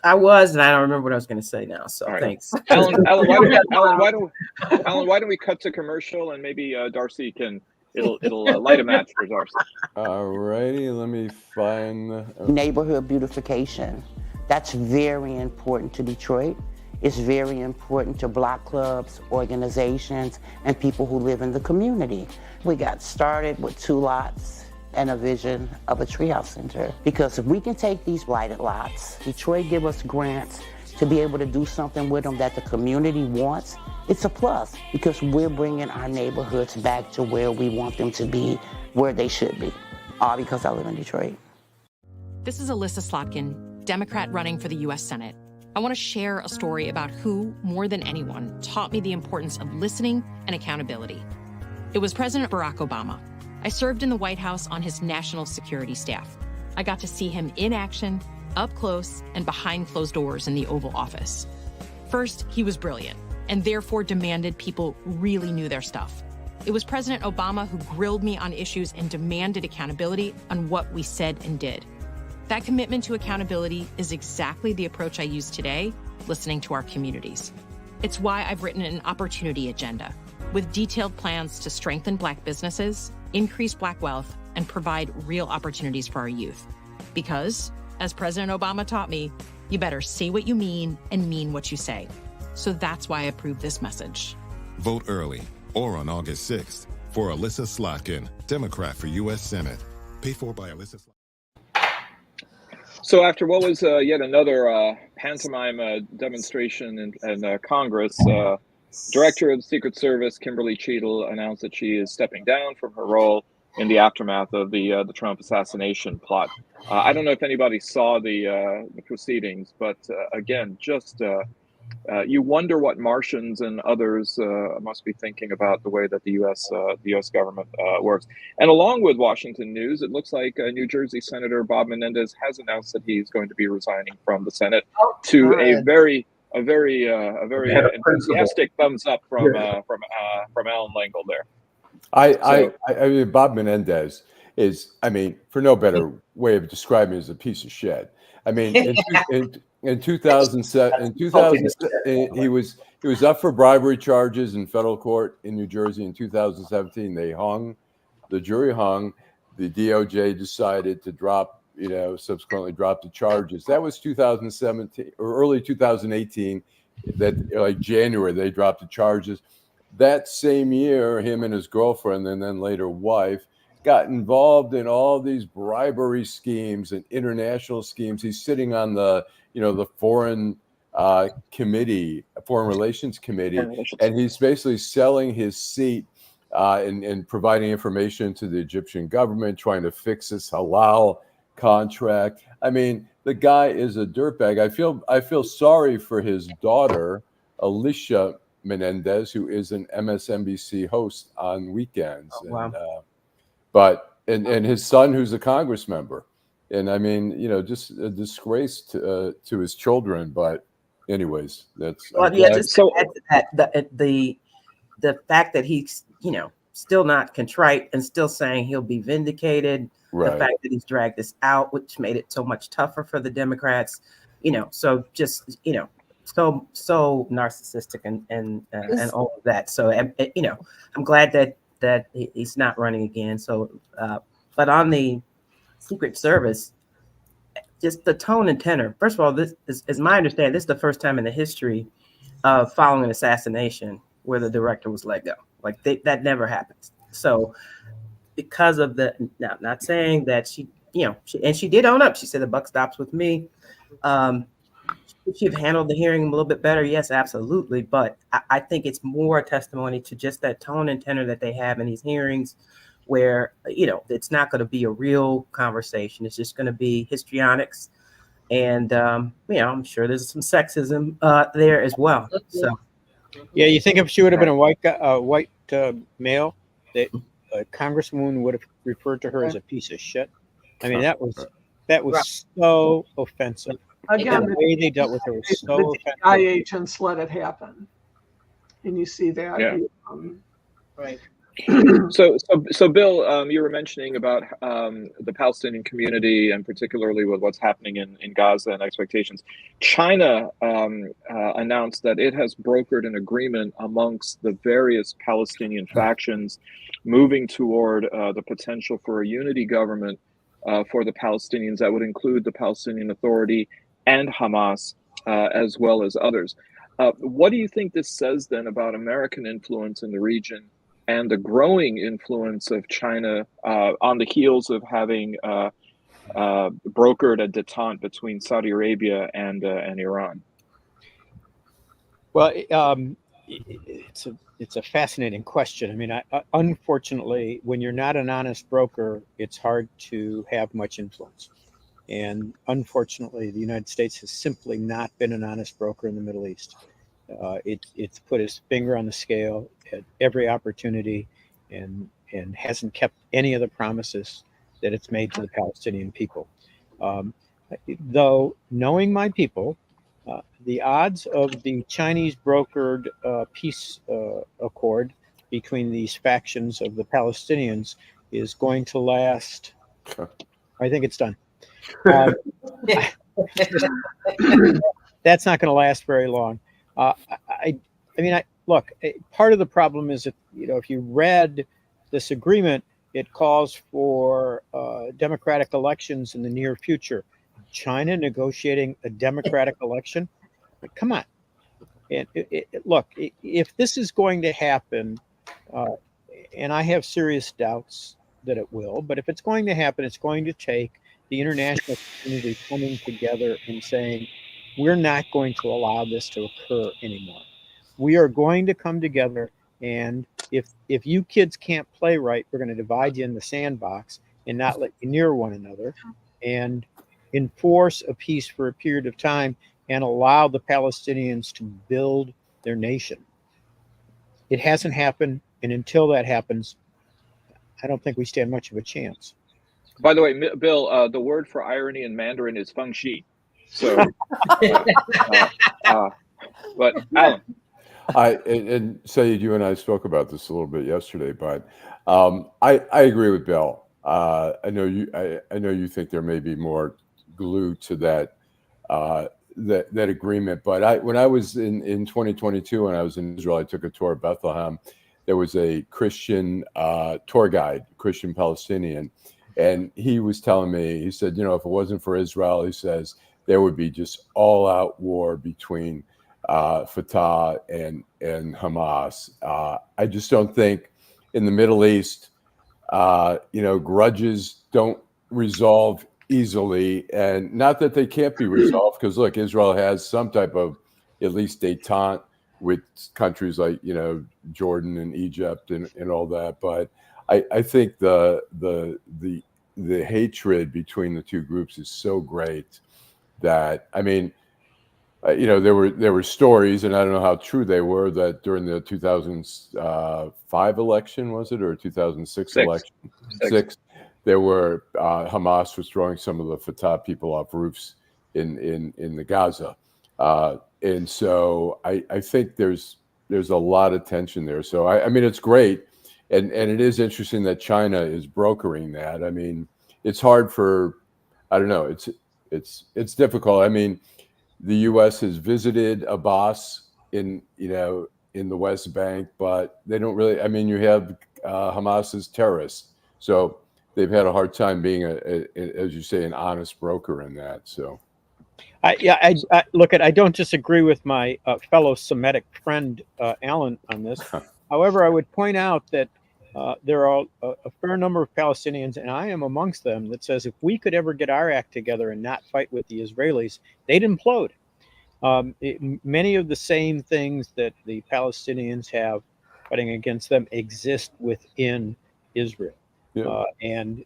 I was, and I don't remember what I was going to say now. So right. Thanks, Allan. Why don't we cut to commercial, and maybe Darci can it'll light a match for Darci. All righty, let me find neighborhood beautification. That's very important to Detroit. It's very important to block clubs, organizations, and people who live in the community. We got started with 2 lots and a vision of a treehouse center. Because if we can take these blighted lots, Detroit give us grants to be able to do something with them that the community wants, it's a plus, because we're bringing our neighborhoods back to where we want them to be, where they should be. All because I live in Detroit. This is Alyssa Slotkin, Democrat running for the U.S. Senate. I want to share a story about who, more than anyone, taught me the importance of listening and accountability. It was President Barack Obama. I served in the White House on his national security staff. I got to see him in action, up close, and behind closed doors in the Oval Office. First, he was brilliant, and therefore demanded people really knew their stuff. It was President Obama who grilled me on issues and demanded accountability on what we said and did. That commitment to accountability is exactly the approach I use today, listening to our communities. It's why I've written an opportunity agenda with detailed plans to strengthen Black businesses, increase Black wealth, and provide real opportunities for our youth. Because, as President Obama taught me, you better say what you mean and mean what you say. So that's why I approve this message. Vote early or on August 6th for Alyssa Slotkin, Democrat for U.S. Senate. Paid for by Alyssa Slotkin. So after what was yet another pantomime demonstration in Congress, Director of the Secret Service, Kimberly Cheadle, announced that she is stepping down from her role in the aftermath of the Trump assassination plot. I don't know if anybody saw the proceedings, but again, just you wonder what Martians and others must be thinking about the way that the U.S. government works. And along with Washington news, it looks like New Jersey Senator Bob Menendez has announced that he's going to be resigning from the Senate to a very enthusiastic thumbs up from Allan Lengel there. I mean, Bob Menendez is, for no better way of describing it, is a piece of shit. I mean, in 2007, he was up for bribery charges in federal court in New Jersey. In 2017, the jury hung. The DOJ decided to subsequently drop the charges. That was 2017 or early 2018. That January they dropped the charges. That same year, him and his girlfriend and then later wife got involved in all these bribery schemes and international schemes. He's sitting on the foreign relations committee, and he's basically selling his seat and providing information to the Egyptian government, trying to fix this halal contract. I mean, the guy is a dirtbag. I feel sorry for his daughter, Alicia Menendez, who is an MSNBC host on weekends. Oh, wow. And his son, who's a Congress member. And I mean, just a disgrace to his children. But anyways, that's Well, I'm yeah, glad. just to add to that, the fact that he's, still not contrite and still saying he'll be vindicated. Right. The fact that he's dragged this out, which made it so much tougher for the Democrats, so just, so narcissistic and all of that. So, I'm glad that he's not running again. So, but on the Secret Service, just the tone and tenor. First of all, this is my understanding. This is the first time in the history of following an assassination where the director was let go. Like that never happens. So because of now, not saying that she did own up. She said the buck stops with me. Should she have handled the hearing a little bit better? Yes, absolutely. But I think it's more a testimony to just that tone and tenor that they have in these hearings, where it's not going to be a real conversation. It's just going to be histrionics, and I'm sure there's some sexism there as well. So. Yeah, you think if she would have been a white male, that a congresswoman would have referred to her as a piece of shit? I mean, that was so offensive. Again, the way they dealt with her was so the offensive. DI agents let it happen, and you see that. Yeah. Right. So Bill, you were mentioning about the Palestinian community and particularly with what's happening in Gaza and expectations. China announced that it has brokered an agreement amongst the various Palestinian factions moving toward the potential for a unity government for the Palestinians that would include the Palestinian Authority and Hamas, as well as others. What do you think this says then about American influence in the region and the growing influence of China on the heels of having brokered a détente between Saudi Arabia and Iran? Well, it's a fascinating question. I mean, unfortunately, when you're not an honest broker, it's hard to have much influence. And unfortunately, the United States has simply not been an honest broker in the Middle East. It's put its finger on the scale at every opportunity and hasn't kept any of the promises that it's made to the Palestinian people. Though, knowing my people, the odds of the Chinese brokered peace accord between these factions of the Palestinians is going to last. I think it's done. That's not going to last very long. Look, part of the problem is that, if you read this agreement, it calls for democratic elections in the near future. China negotiating a democratic election? Come on. And look, if this is going to happen, and I have serious doubts that it will, but if it's going to happen, it's going to take the international community coming together and saying, we're not going to allow this to occur anymore. We are going to come together, and if you kids can't play right, we're going to divide you in the sandbox and not let you near one another, and enforce a peace for a period of time and allow the Palestinians to build their nation. It hasn't happened, and until that happens, I don't think we stand much of a chance. By the way, Bill, the word for irony in Mandarin is feng shi. So, but Allan. And Saeed, you and I spoke about this a little bit yesterday, but I agree with Bill. I know you think there may be more glue to that agreement, but when I was in 2022, when I was in Israel, I took a tour of Bethlehem. There was a Christian tour guide, Christian Palestinian, and he was telling me, he said, if it wasn't for Israel, he says, there would be just all-out war between Fatah and Hamas. I just don't think in the Middle East, grudges don't resolve easily, and not that they can't be resolved, because look, Israel has some type of at least détente with countries like Jordan and Egypt and all that. But I think the hatred between the two groups is so great that, I mean, there were stories, and I don't know how true they were, that during the 2005 election, was it, or 2006 election? Six. There were Hamas was throwing some of the Fatah people off roofs in the Gaza. And so I think there's a lot of tension there. So I mean, it's great. And it is interesting that China is brokering that. I mean, it's hard for, I don't know, it's difficult. I mean, the U.S. has visited Abbas in the West Bank, but they don't really, I mean, you have Hamas's terrorists. So they've had a hard time being, as you say, an honest broker in that. So. I look I don't disagree with my fellow Semitic friend Allan on this. However, I would point out that there are a fair number of Palestinians, and I am amongst them, that says if we could ever get our act together and not fight with the Israelis, they'd implode. Many of the same things that the Palestinians have fighting against them exist within Israel. Yeah. And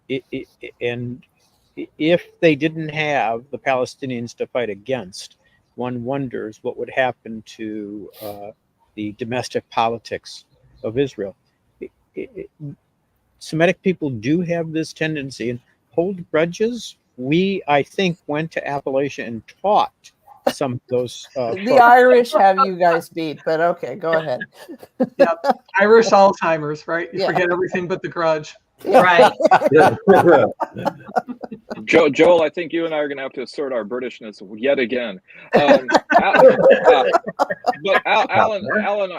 if they didn't have the Palestinians to fight against, one wonders what would happen to the domestic politics of Israel. Semitic people do have this tendency and hold grudges. We, I think, went to Appalachia and taught some of those. The Irish have you guys beat, but okay, go ahead. Yeah, Irish Alzheimer's, right? You forget everything but the grudge. Right. Joel, I think you and I are going to have to assert our Britishness yet again. But Allan,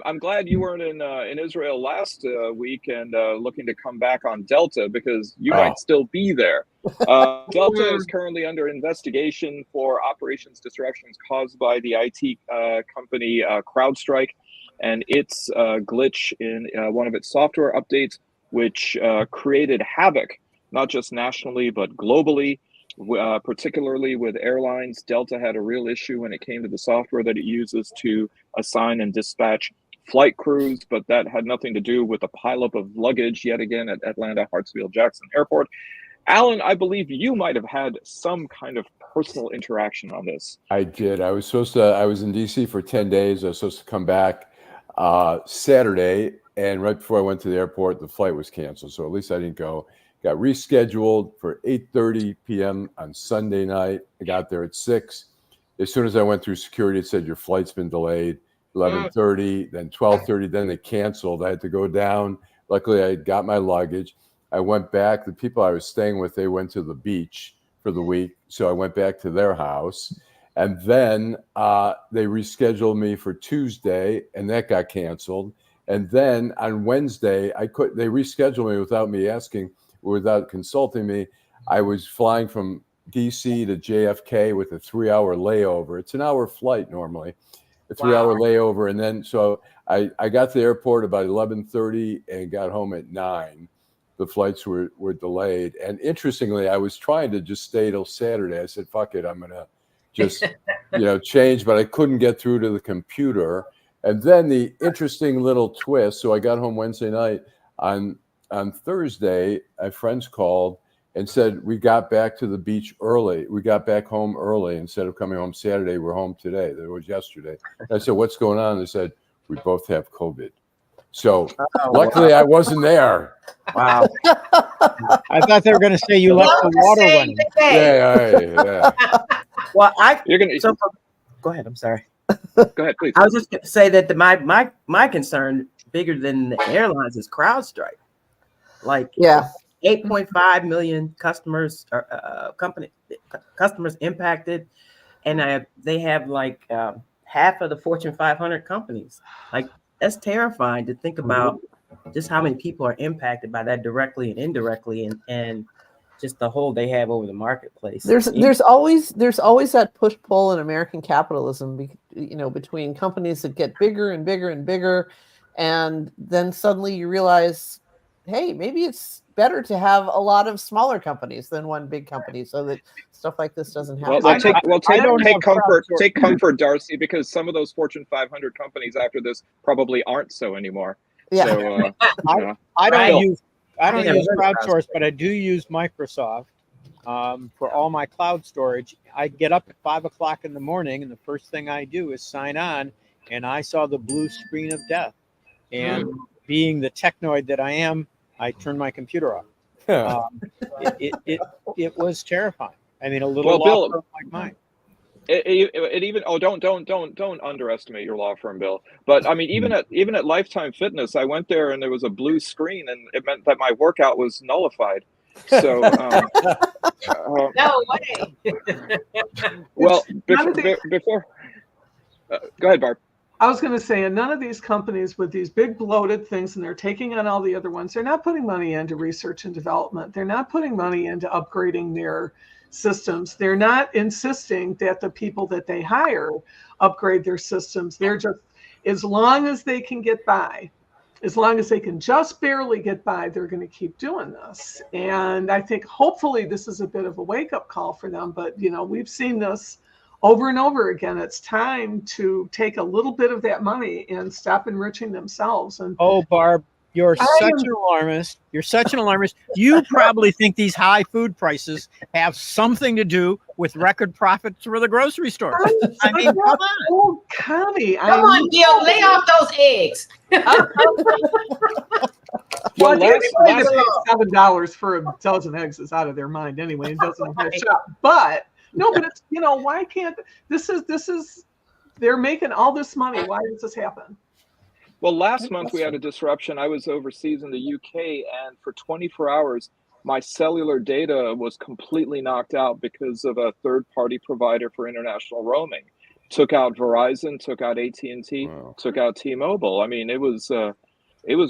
I'm glad you weren't in Israel last week and looking to come back on Delta, because you might still be there. Delta is currently under investigation for operations disruptions caused by the IT company CrowdStrike and its glitch in one of its software updates, which created havoc, not just nationally, but globally, particularly with airlines. Delta had a real issue when it came to the software that it uses to assign and dispatch flight crews, but that had nothing to do with the pileup of luggage yet again at Atlanta Hartsfield-Jackson Airport. Allan, I believe you might have had some kind of personal interaction on this. I did. I was in DC for 10 days. I was supposed to come back Saturday. And right before I went to the airport, the flight was canceled. So at least I didn't go. Got rescheduled for 8:30 p.m. on Sunday night. I got there at 6. As soon as I went through security, it said your flight's been delayed. 11:30, then 12:30, then they canceled. I had to go down. Luckily, I got my luggage. I went back. The people I was staying with, they went to the beach for the week. So I went back to their house. And then they rescheduled me for Tuesday, and that got canceled. And then on Wednesday, they rescheduled me without me asking, without consulting me. I was flying from DC to JFK with a 3-hour layover. It's an hour flight normally, a 3-hour layover. And then, so I got to the airport about 11:30 and got home at 9. The flights were delayed. And interestingly, I was trying to just stay till Saturday. I said, fuck it, I'm going to just, change, but I couldn't get through to the computer. And then the interesting little twist, so I got home Wednesday night. On Thursday, my friends called and said, we got back to the beach early. We got back home early. Instead of coming home Saturday, we're home today. That was yesterday. I said, what's going on? They said, we both have COVID. So luckily I wasn't there. Wow. I thought they were going to say you left the water running. Yeah. Well, go ahead. I'm sorry. Go ahead, please. I was just going to say that my concern, bigger than the airlines, is CrowdStrike. Like, 8.5 million customers, customers impacted, and they have like half of the Fortune 500 companies. Like, that's terrifying to think about, just how many people are impacted by that directly and indirectly, and just the hold they have over the marketplace. There's always that push-pull in American capitalism, between companies that get bigger and bigger and bigger, and then suddenly you realize, hey, maybe it's better to have a lot of smaller companies than one big company, so that stuff like this doesn't happen. Take comfort, Darcy, because some of those Fortune 500 companies after this probably aren't so anymore. Yeah. So, I don't use crowdsource, but I do use Microsoft for all my cloud storage. I get up at 5 o'clock in the morning, and the first thing I do is sign on, and I saw the blue screen of death. And being the technoid that I am, I turned my computer off. It was terrifying. I mean, a little Bill, like mine. It even don't underestimate your law firm, Bill. But I mean, even at Lifetime Fitness, I went there and there was a blue screen, and it meant that my workout was nullified. So no way. Well, before go ahead, Barb. I was going to say, and none of these companies with these big bloated things, and they're taking on all the other ones, they're not putting money into research and development. They're not putting money into upgrading their systems. They're not insisting that the people that they hire upgrade their systems. They're just, as long as they can get by, as long as they can just barely get by, they're going to keep doing this. And I think hopefully this is a bit of a wake-up call for them. But, you know, we've seen this over and over again. It's time to take a little bit of that money and stop enriching themselves. And oh, Barb, you're such an alarmist. You're such an alarmist. You probably think these high food prices have something to do with record profits for the grocery stores. I mean, come on. Oh, Connie, come on, Bill, lay off those eggs. Well, anybody that pays $7 for a dozen eggs is out of their mind anyway, and doesn't have a shop. But no, but it's, you know, why can't this is they're making all this money. Why does this happen? Well, last month we had a disruption. I was overseas in the UK, and for 24 hours, my cellular data was completely knocked out because of a third-party provider for international roaming. Took out Verizon, took out AT&T, took out T-Mobile. I mean, it was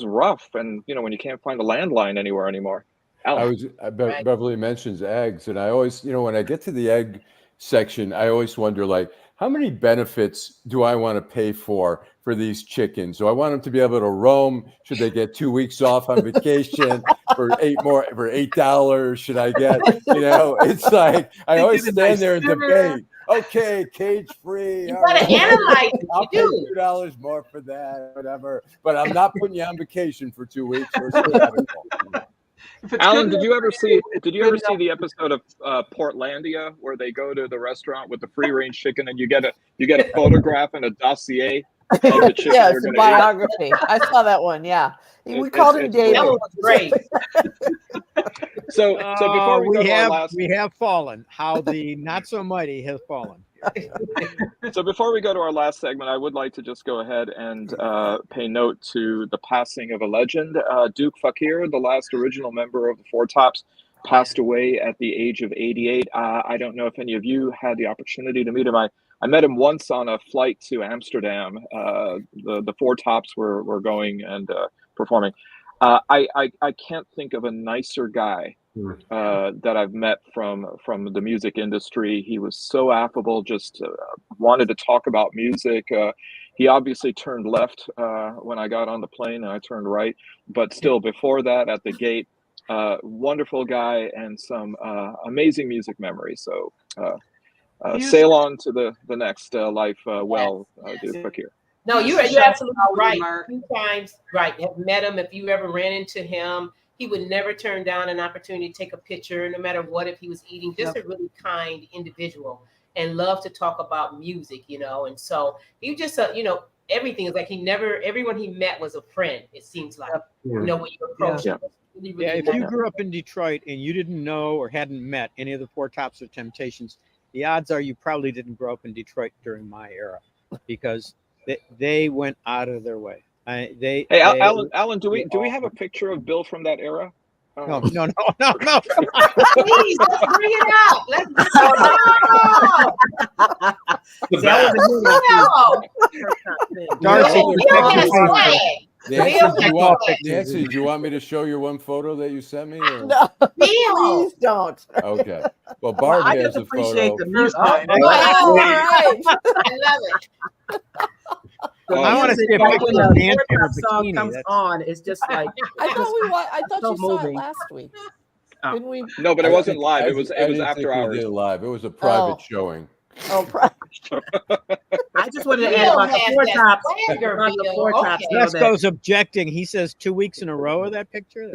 rough, and you know, when you can't find a landline anywhere anymore. Beverly mentions eggs, and I always, you know, when I get to the egg section, I always wonder, like, how many benefits do I want to pay for these chickens? Do I want them to be able to roam? Should they get 2 weeks off on vacation for $8? Should I get, you know, it's like I always stand there and debate. Okay, cage free. You gotta analyze it. I'll pay $2 more for that, whatever. But I'm not putting you on vacation for 2 weeks. Alan, did you ever see the episode of Portlandia where they go to the restaurant with the free range chicken and you get a photograph and a dossier of the chicken? Yeah, it's a biography. I saw that one. Yeah, we called him David. That was great. So before we have fallen. How the not so mighty have fallen. So before we go to our last segment, I would like to just go ahead and pay note to the passing of a legend. Duke Fakir, the last original member of the Four Tops, passed away at the age of 88. I don't know if any of you had the opportunity to meet him. I met him once on a flight to Amsterdam. The Four Tops were going and performing. I can't think of a nicer guy that I've met from the music industry. He was so affable, just wanted to talk about music. He obviously turned left when I got on the plane, and I turned right. But still, before that, at the gate, wonderful guy and some amazing music memories. So sail on to the next life Duke Fakir. No, you're absolutely right. 2 times, right. Have met him. If you ever ran into him, he would never turn down an opportunity to take a picture, no matter what, if he was eating. Just a really kind individual and loved to talk about music, you know. And so he just, you know, everything is like everyone he met was a friend, it seems like, you know, when you approach him. Really, really if you grew up in Detroit and you didn't know or hadn't met any of the Four Tops or Temptations, the odds are you probably didn't grow up in Detroit during my era, because they went out of their way. Alan, do we have a picture of Bill from that era? No. Come on. Please, let's bring it out. Let's bring it out. Darci, Nancy, do you want me to show you one photo that you sent me? Or? No, please don't. Okay. Well, Barb has a photo. The music. All right. I love it. I want to see a picture of Nancy in a song bikini. comes on. It's just like I thought so you saw it moving. last week. Didn't we? No, but it wasn't live. It was after hours. We did live. It was a private showing. Oh, private. I just wanted to add about the Four Tops. Lesko's objecting. He says 2 weeks in a row of that picture.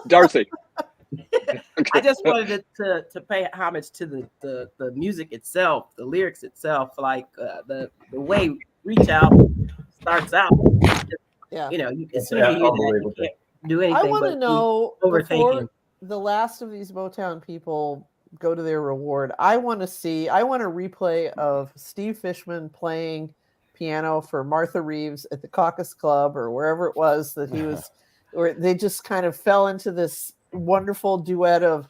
Darci. I just wanted to pay homage to the music itself, the lyrics itself, like the way Reach Out starts out. Yeah, you know, you can hear that you can't do anything. I want to know, overthinking. before the last of these Motown people go to their reward. I want a replay of Steve Fishman playing piano for Martha Reeves at the Caucus Club or wherever it was that he was, where they just kind of fell into this wonderful duet of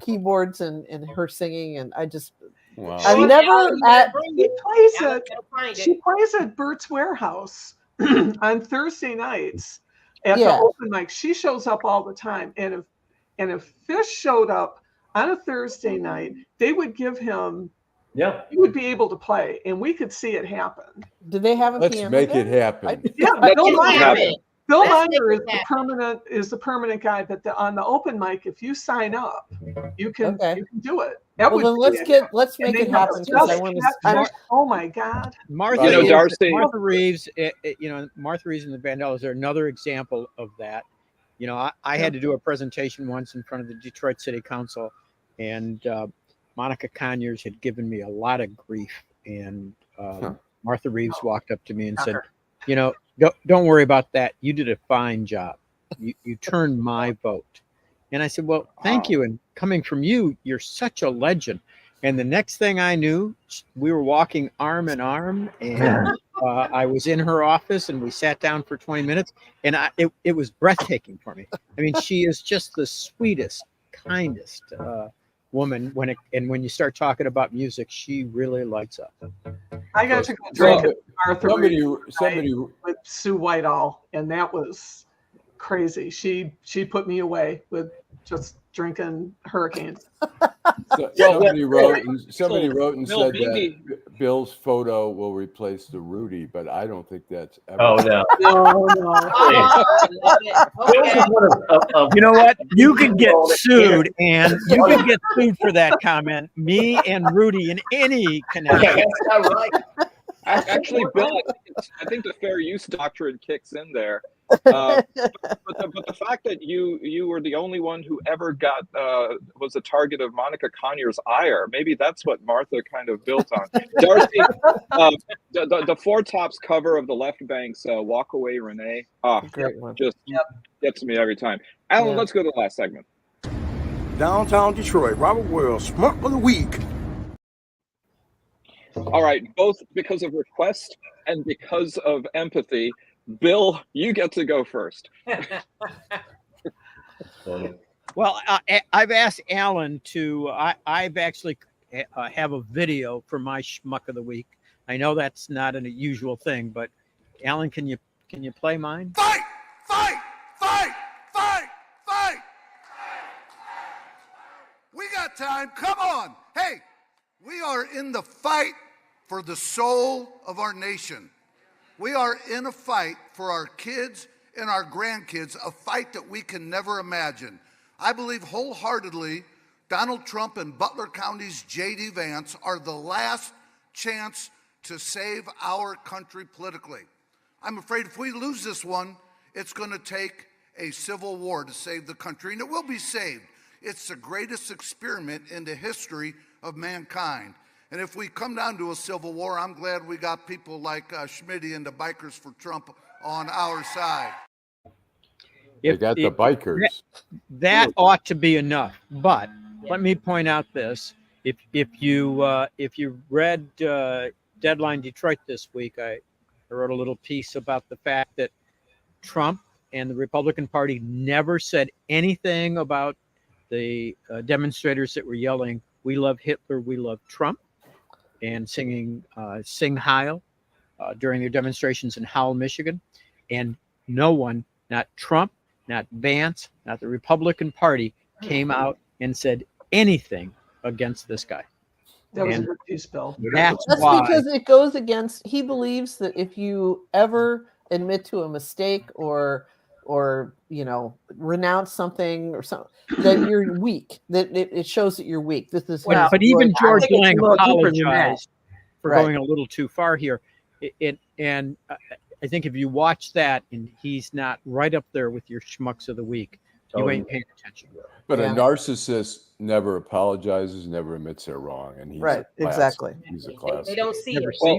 keyboards and her singing. And I just, wow. I've never She plays at Bert's Warehouse on Thursday nights at the open mic. She shows up all the time. And if Fish showed up on a Thursday night, they would give him, he would be able to play, and we could see it happen. Do they have a Let's piano make there? it happen. Bill Meyer is the permanent guy, but on the open mic, if you sign up, you can do it. Let's make it happen. Oh my God, Martha Reeves, Martha Reeves and the Vandellas are another example of that. I had to do a presentation once in front of the Detroit City Council, and Monica Conyers had given me a lot of grief, and Martha Reeves walked up to me and said, don't worry about that. You did a fine job. You turned my vote. And I said, well, thank you. And coming from you, you're such a legend. And the next thing I knew, we were walking arm in arm, and I was in her office, and we sat down for 20 minutes, and it was breathtaking for me. I mean, she is just the sweetest, kindest woman. When you start talking about music, she really lights up. I got to go drink at Martha with Sue Whitehall, and that was crazy. She put me away with just drinking hurricanes. Somebody wrote and said that Bill's photo will replace the Rudy, but I don't think that's ever. Oh no. You know what? You could get sued, and you could get sued for that comment. Me and Rudy in any connection. That's not right. Actually, Bill, I think the fair use doctrine kicks in there. But the fact that you were the only one who ever was a target of Monica Conyers' ire, maybe that's what Martha kind of built on. Darci, the Four Tops cover of the Left Bank's "Walk Away, Renee," just gets me every time. Alan, let's go to the last segment. Downtown Detroit, Robert Wells, Schmuck of the Week. All right, both because of request and because of empathy, Bill, you get to go first. Well, I've asked Alan to. I've actually have a video for my Schmuck of the Week. I know that's not a usual thing, but Alan, can you play mine? Fight! Fight! Fight! Fight! Fight! We got time. Come on. Hey, we are in the fight for the soul of our nation. We are in a fight for our kids and our grandkids, a fight that we can never imagine. I believe wholeheartedly Donald Trump and Butler County's J.D. Vance are the last chance to save our country politically. I'm afraid if we lose this one, it's going to take a civil war to save the country, and it will be saved. It's the greatest experiment in the history of mankind. And if we come down to a civil war, I'm glad we got people like Schmitty and the Bikers for Trump on our side. They got the bikers. That ought to be enough. But let me point out this: if you read Deadline Detroit this week, I wrote a little piece about the fact that Trump and the Republican Party never said anything about the demonstrators that were yelling, "We love Hitler, we love Trump," and singing Sing Heil during their demonstrations in Howell, Michigan. And no one, not Trump, not Vance, not the Republican Party, came out and said anything against this guy. That was a good piece, Bill. That's because it goes against, he believes that if you ever admit to a mistake or renounce something or something, that you're weak, that it shows that you're weak. This is but even George Lang apologized for going a little too far here. And I think if you watch that and he's not right up there with your schmucks of the week, you ain't paying attention. But a narcissist never apologizes, never admits they're wrong, and he's exactly. He's a class. They don't see it. Well,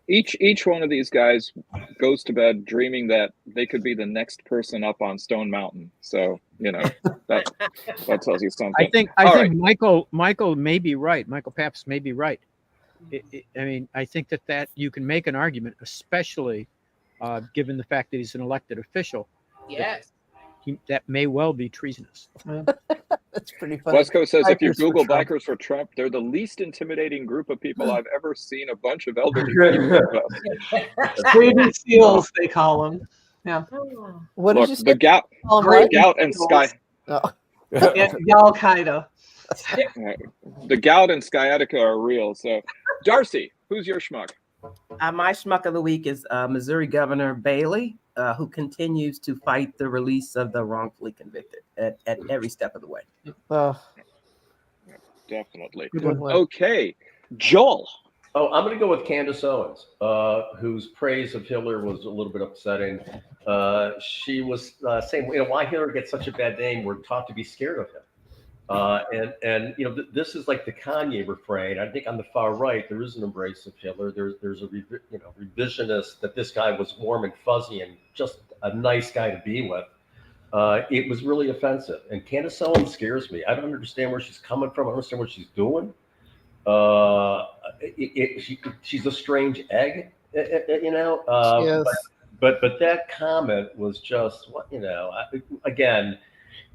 each one of these guys goes to bed dreaming that they could be the next person up on Stone Mountain. So that tells you something. I think All right. Michael may be right. Michael Papst may be right. I mean, I think that you can make an argument, especially given the fact that he's an elected official. Yes. That may well be treasonous. That's pretty funny. Wesco says if you Bikers for Google Trump. bikers for Trump, they're the least intimidating group of people I've ever seen a bunch of elderly people. Navy SEALs, they call them. Yeah. What Look, did you say? the gout and Sky. Oh. Al Qaeda. The gout and sciatica are real. So, Darci, who's your schmuck? My schmuck of the week is Missouri Governor Bailey, who continues to fight the release of the wrongfully convicted at every step of the way. Definitely. Okay, Joel. Oh, I'm going to go with Candace Owens, whose praise of Hitler was a little bit upsetting. She was saying, why Hitler gets such a bad name? We're taught to be scared of him. And this is like the Kanye refrain. I think on the far right, there is an embrace of Hitler. There's a revisionist that this guy was warm and fuzzy and just a nice guy to be with. It was really offensive. And Candace Owens scares me. I don't understand where she's coming from. I don't understand what she's doing. She's a strange egg, Yes. But that comment was just, again,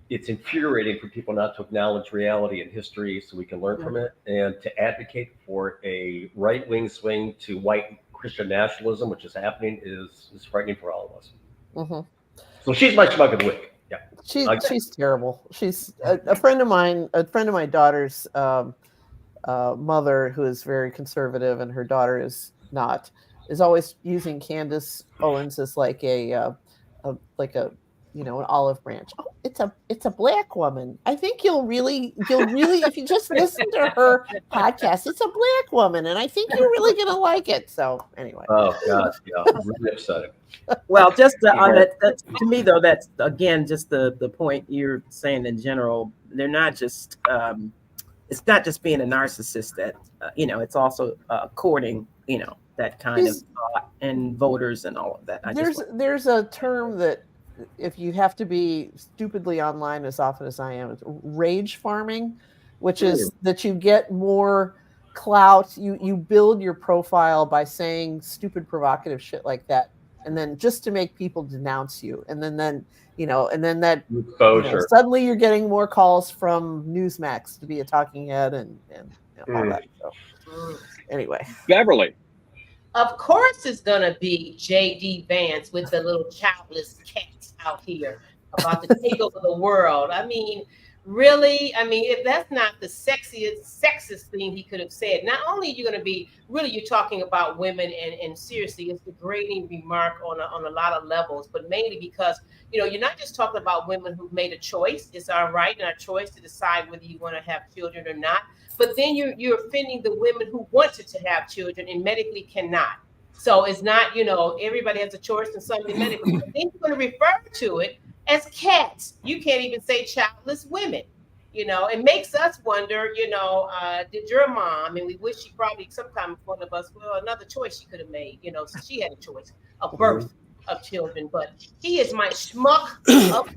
it's infuriating for people not to acknowledge reality and history so we can learn from it, and to advocate for a right-wing swing to white Christian nationalism, which is happening, is frightening for all of us. Mm-hmm. So she's my schmuck of the week. Yeah, she's terrible. She's a friend of mine. A friend of my daughter's mother, who is very conservative, and her daughter is not, is always using Candace Owens as like an olive branch. Oh, it's a black woman. I think you'll really if you just listen to her podcast, it's a black woman, and I think you're really gonna like it. So anyway. Oh gosh, yeah, really upsetting. Well, just on that, to me though, that's again just the point you're saying in general. They're not just it's not just being a narcissist that it's also courting that kind of thought and voters and all of that. There's a term that, if you have to be stupidly online as often as I am, it's rage farming, which is that you get more clout. You build your profile by saying stupid, provocative shit like that, and then just to make people denounce you, and then that exposure. Suddenly you're getting more calls from Newsmax to be a talking head and all that. So anyway, Beverly. Of course, it's gonna be J.D. Vance with the little childless cats out here about to take over the world. I mean, really? I mean, if that's not the sexist thing he could have said, not only are you going to be really, you're talking about women, and seriously, it's a degrading remark on a lot of levels, but mainly because, you're not just talking about women who've made a choice. It's our right and our choice to decide whether you want to have children or not. But then you're offending the women who wanted to have children and medically cannot. So it's not, everybody has a choice and some medically. But then you're going to refer to it as cats. You can't even say childless women. It makes us wonder, did your mom, and we wish she probably sometime one of us, another choice she could have made, so she had a choice of birth of children. But he is my schmuck of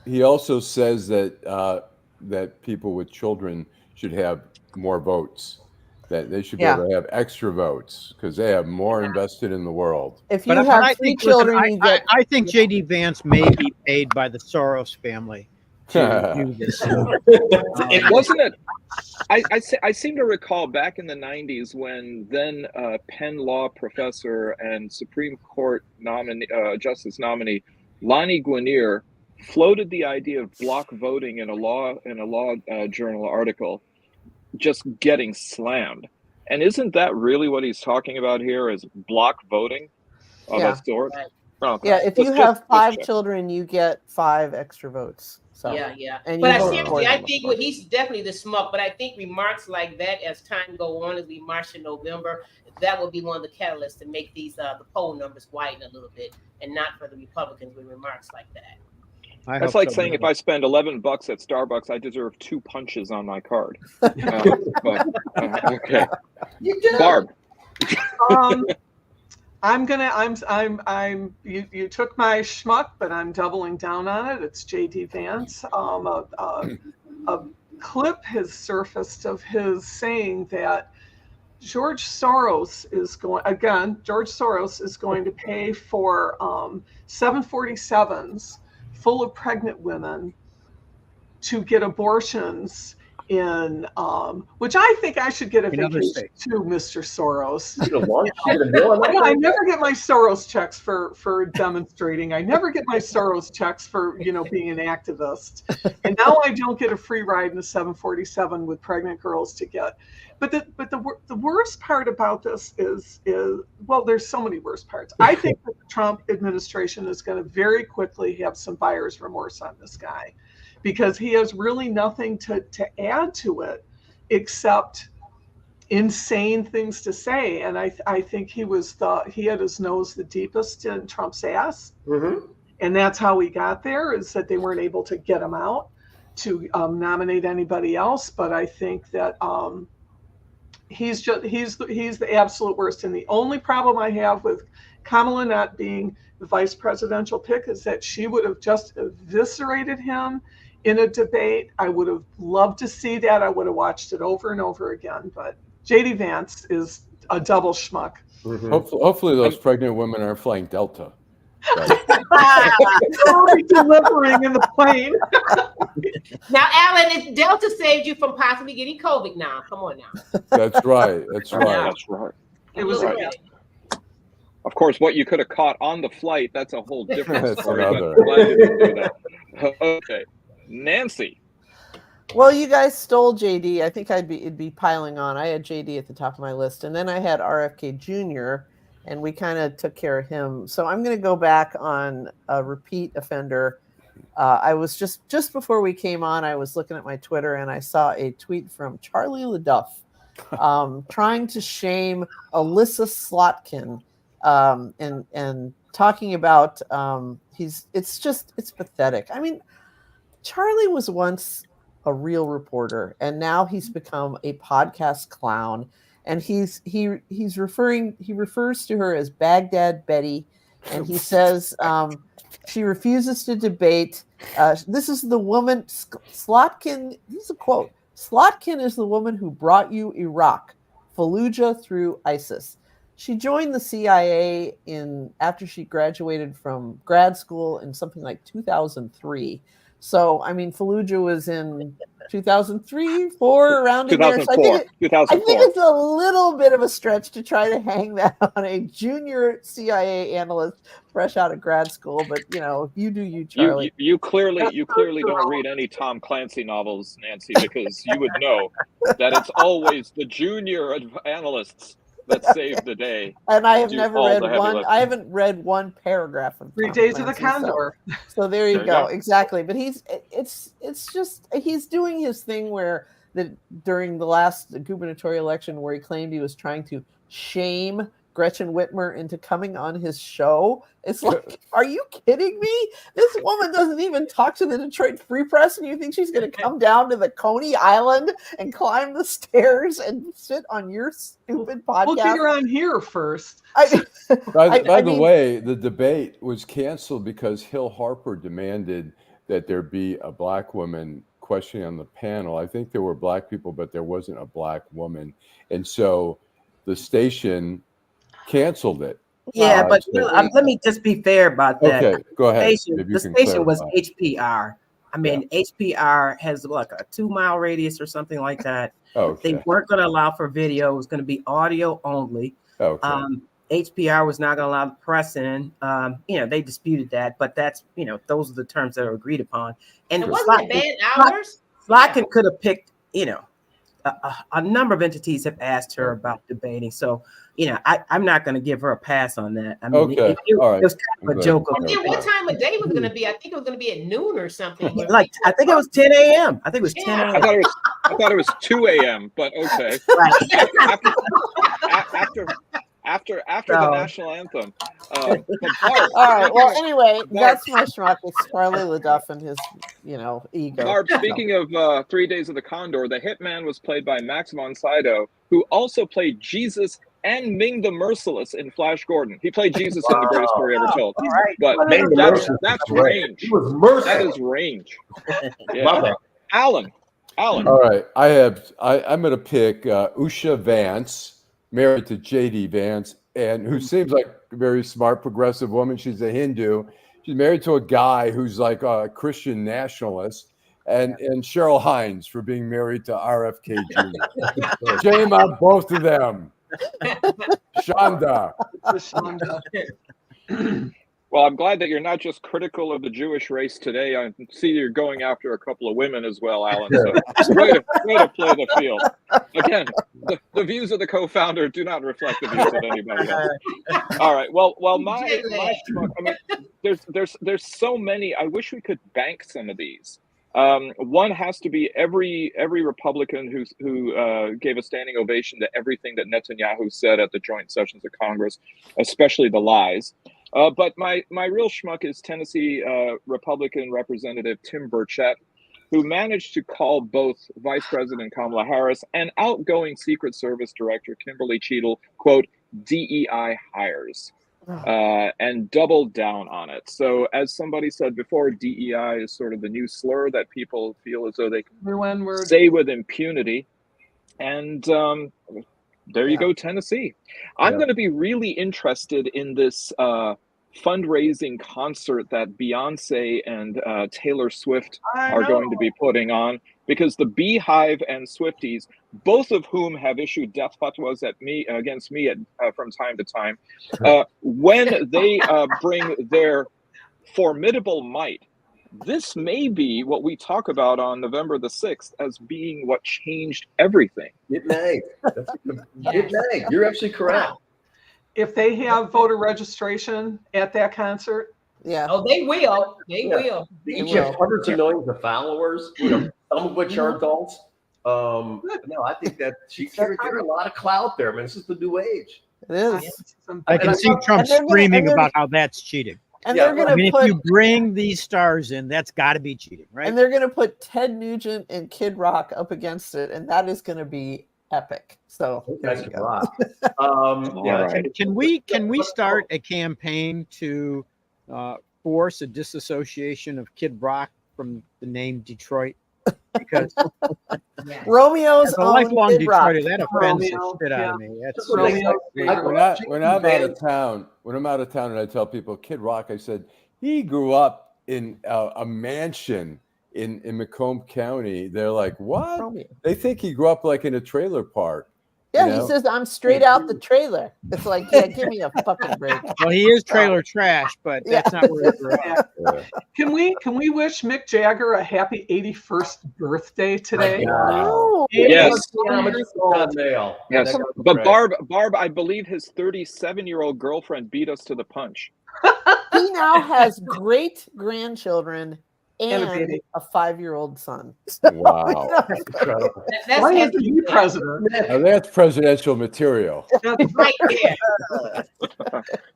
He also says that people with children should have more votes, that they should be able to have extra votes because they have more invested in the world. If you have three children, I think J.D. Vance may be paid by the Soros family to do this. It wasn't it. I seem to recall back in the 90s when then Penn Law professor and Supreme Court justice nominee Lonnie Guinier floated the idea of block voting in a law journal article, just getting slammed. And isn't that really what he's talking about here, is block voting of a sort? Okay. If you have 5 children, you get 5 extra votes. So yeah. And but I think he's definitely the schmuck, but I think remarks like that as time go on, as we march in November, that will be one of the catalysts to make these the poll numbers widen a little bit, and not for the Republicans with remarks like that. That's like saying if I spend $11 at Starbucks, I deserve 2 punches on my card. Okay. You do. Barb. You took my schmuck, but I'm doubling down on it. It's J.D. Vance. A clip has surfaced of his saying that George Soros is going to pay for 747s full of pregnant women to get abortions in, which I think I should get a vacation too, Mr. Soros. I never get my Soros checks for demonstrating. I never get my Soros checks for being an activist. And now I don't get a free ride in a 747 with pregnant girls to get. But the worst part about this is well, there's so many worst parts. I think that the Trump administration is going to very quickly have some buyer's remorse on this guy, because he has really nothing to add to it except insane things to say. And I think he had his nose the deepest in Trump's ass. Mm-hmm. And that's how he got there, is that they weren't able to get him out to nominate anybody else. But I think that he's the absolute worst. And the only problem I have with Kamala not being the vice presidential pick is that she would have just eviscerated him in a debate. I would have loved to see that. I would have watched it over and over again. But J.D. Vance is a double schmuck. Mm-hmm. Hopefully those pregnant women are flying Delta. Already delivering in the plane. Now, Allan, Delta saved you from possibly getting COVID now. Come on now. That's right. That's right. That's right. It was right. Of course, what you could have caught on the flight, that's a whole different story. Another. But glad you didn't do that. Okay. Nancy. Well, you guys stole JD. I think it'd be piling on. I had JD at the top of my list, and then I had RFK Jr., and we kind of took care of him. So I'm going to go back on a repeat offender. I was just before we came on, I was looking at my Twitter, and I saw a tweet from Charlie LaDuff trying to shame Alyssa Slotkin, and talking about it's pathetic. I mean, Charlie was once a real reporter, and now he's become a podcast clown. And he refers to her as Baghdad Betty, and he says she refuses to debate. This is the woman, Slotkin. This is a quote. Slotkin is the woman who brought you Iraq, Fallujah through ISIS. She joined the CIA after she graduated from grad school in something like 2003. So, I mean, Fallujah was in 2003, 4, around in there. So I think it's a little bit of a stretch to try to hang that on a junior CIA analyst fresh out of grad school. But, you do you, Charlie. You clearly don't read any Tom Clancy novels, Nancy, because you would know that it's always the junior analysts that saved the day. And I have never read one. I haven't read one paragraph of 3 Days of the Condor. So there you go. Exactly. But he's doing his thing where during the last gubernatorial election, where he claimed he was trying to shame Gretchen Whitmer into coming on his show. It's like, are you kidding me? This woman doesn't even talk to the Detroit Free Press, and you think she's going to come down to the Coney Island and climb the stairs and sit on your stupid podcast? We'll get her on here first. By the way, the debate was canceled because Hill Harper demanded that there be a black woman questioning on the panel. I think there were black people, but there wasn't a black woman. And so the station canceled it. Yeah, but let me just be fair about that. Okay, go ahead. The station was HPR. I mean, HPR has like a 2-mile radius or something like that. Okay. They weren't going to allow for video. It was going to be audio only. Okay. HPR was not going to allow the press in. They disputed that, but that's, those are the terms that are agreed upon. And wasn't it bad hours? Slotkin could have picked, a number of entities have asked her about debating. So, I'm not going to give her a pass on that. I mean, okay. it was kind of a joke. And then what time of day was going to be? I think it was going to be at noon or something. I think it was 10 a.m. I think it was 10 a.m. I thought it was 2 a.m., but okay. After the national anthem. All right. Well, anyway, that's my schmuck. It's Charlie LaDuff and his, ego. Barb, speaking of 3 Days of the Condor, the hitman was played by Max von Sydow, who also played Jesus and Ming the Merciless in Flash Gordon. He played Jesus in The Greatest Story Ever Told. All right. But Ming the Merciless that's is great. range. He was merciless. That is range. Yeah. Love it. Allan. All right, I'm going to pick Usha Vance, married to J.D. Vance, and who seems like a very smart, progressive woman. She's a Hindu. She's married to a guy who's like a Christian nationalist, and Cheryl Hines for being married to RFK Jr. Shame on both of them. Shonda. Well, I'm glad that you're not just critical of the Jewish race today. I see you're going after a couple of women as well, Allan. So way to play the field. Again, the views of the co-founder do not reflect the views of anybody else. All right. Well, my schmuck, I mean, there's so many. I wish we could bank some of these. One has to be every Republican who gave a standing ovation to everything that Netanyahu said at the joint sessions of Congress, especially the lies. But my real schmuck is Tennessee Republican Representative Tim Burchett, who managed to call both Vice President Kamala Harris and outgoing Secret Service Director Kimberly Cheadle, quote, DEI hires, and doubled down on it. So as somebody said before, DEI is sort of the new slur that people feel as though they can say with impunity. And there you go, Tennessee. I'm going to be really interested in this fundraising concert that Beyonce and Taylor Swift are going to be putting on, because the Beehive and Swifties, both of whom have issued death fatwas against me from time to time, when they bring their formidable might, this may be what we talk about on November the 6th as being what changed everything. It may. It may. You're absolutely correct. If they have voter registration at that concert, oh, they will. They will. They each have hundreds of millions of followers, some of which are adults. No, I think that there's a lot of clout there. I mean, this is the new age. It is. I can see Trump screaming about how that's cheating. And they're going to if you bring these stars in, that's got to be cheating, right? And they're going to put Ted Nugent and Kid Rock up against it, and that is going to be epic. So there you go. Can we start a campaign to force a disassociation of Kid Rock from the name Detroit? Because Romeo's a lifelong Detroiter, that offends the shit out of me. When I'm out of town, and I tell people Kid Rock, I said he grew up in a mansion in Macomb County. They're like, what? They think he grew up like in a trailer park. Yeah, he says I'm straight out the trailer. It's like, yeah, give me a fucking break. Well, he is trailer trash, but that's not where he grew up. Can we wish Mick Jagger a happy 81st birthday today? Yes. Yes. But Barb, I believe his 37-year-old girlfriend beat us to the punch. He now has great grandchildren and a 5-year-old son. Wow. That's incredible. Why is he president? Now that's presidential material. That's right there.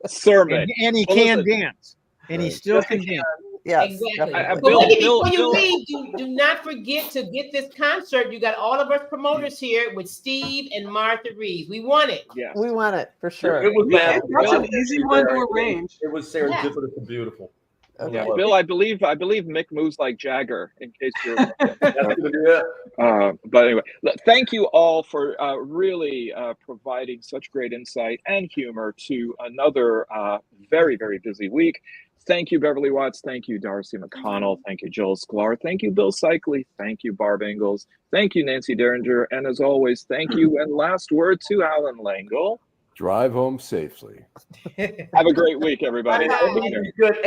Sermon. And he can dance. And he still can dance. Yes. Exactly. Bill, before you leave, do not forget to get this concert. You got all of us promoters here with Steve and Martha Reeves. We want it. Yeah. We want it for sure. It was bad. That's an easy one to arrange. It was serendipitous and beautiful. Okay. Yeah, Bill, I believe Mick moves like Jagger. In case you're, but anyway, thank you all for really providing such great insight and humor to another very, very busy week. Thank you, Beverly Watts. Thank you, Darci McConnell. Thank you, Joel Sklar. Thank you, Bill Seikaly. Thank you, Barb Ingalls. Thank you, Nancy Derringer. And as always, thank you. And last word to Allan Lengel. Drive home safely. Have a great week, everybody. Good.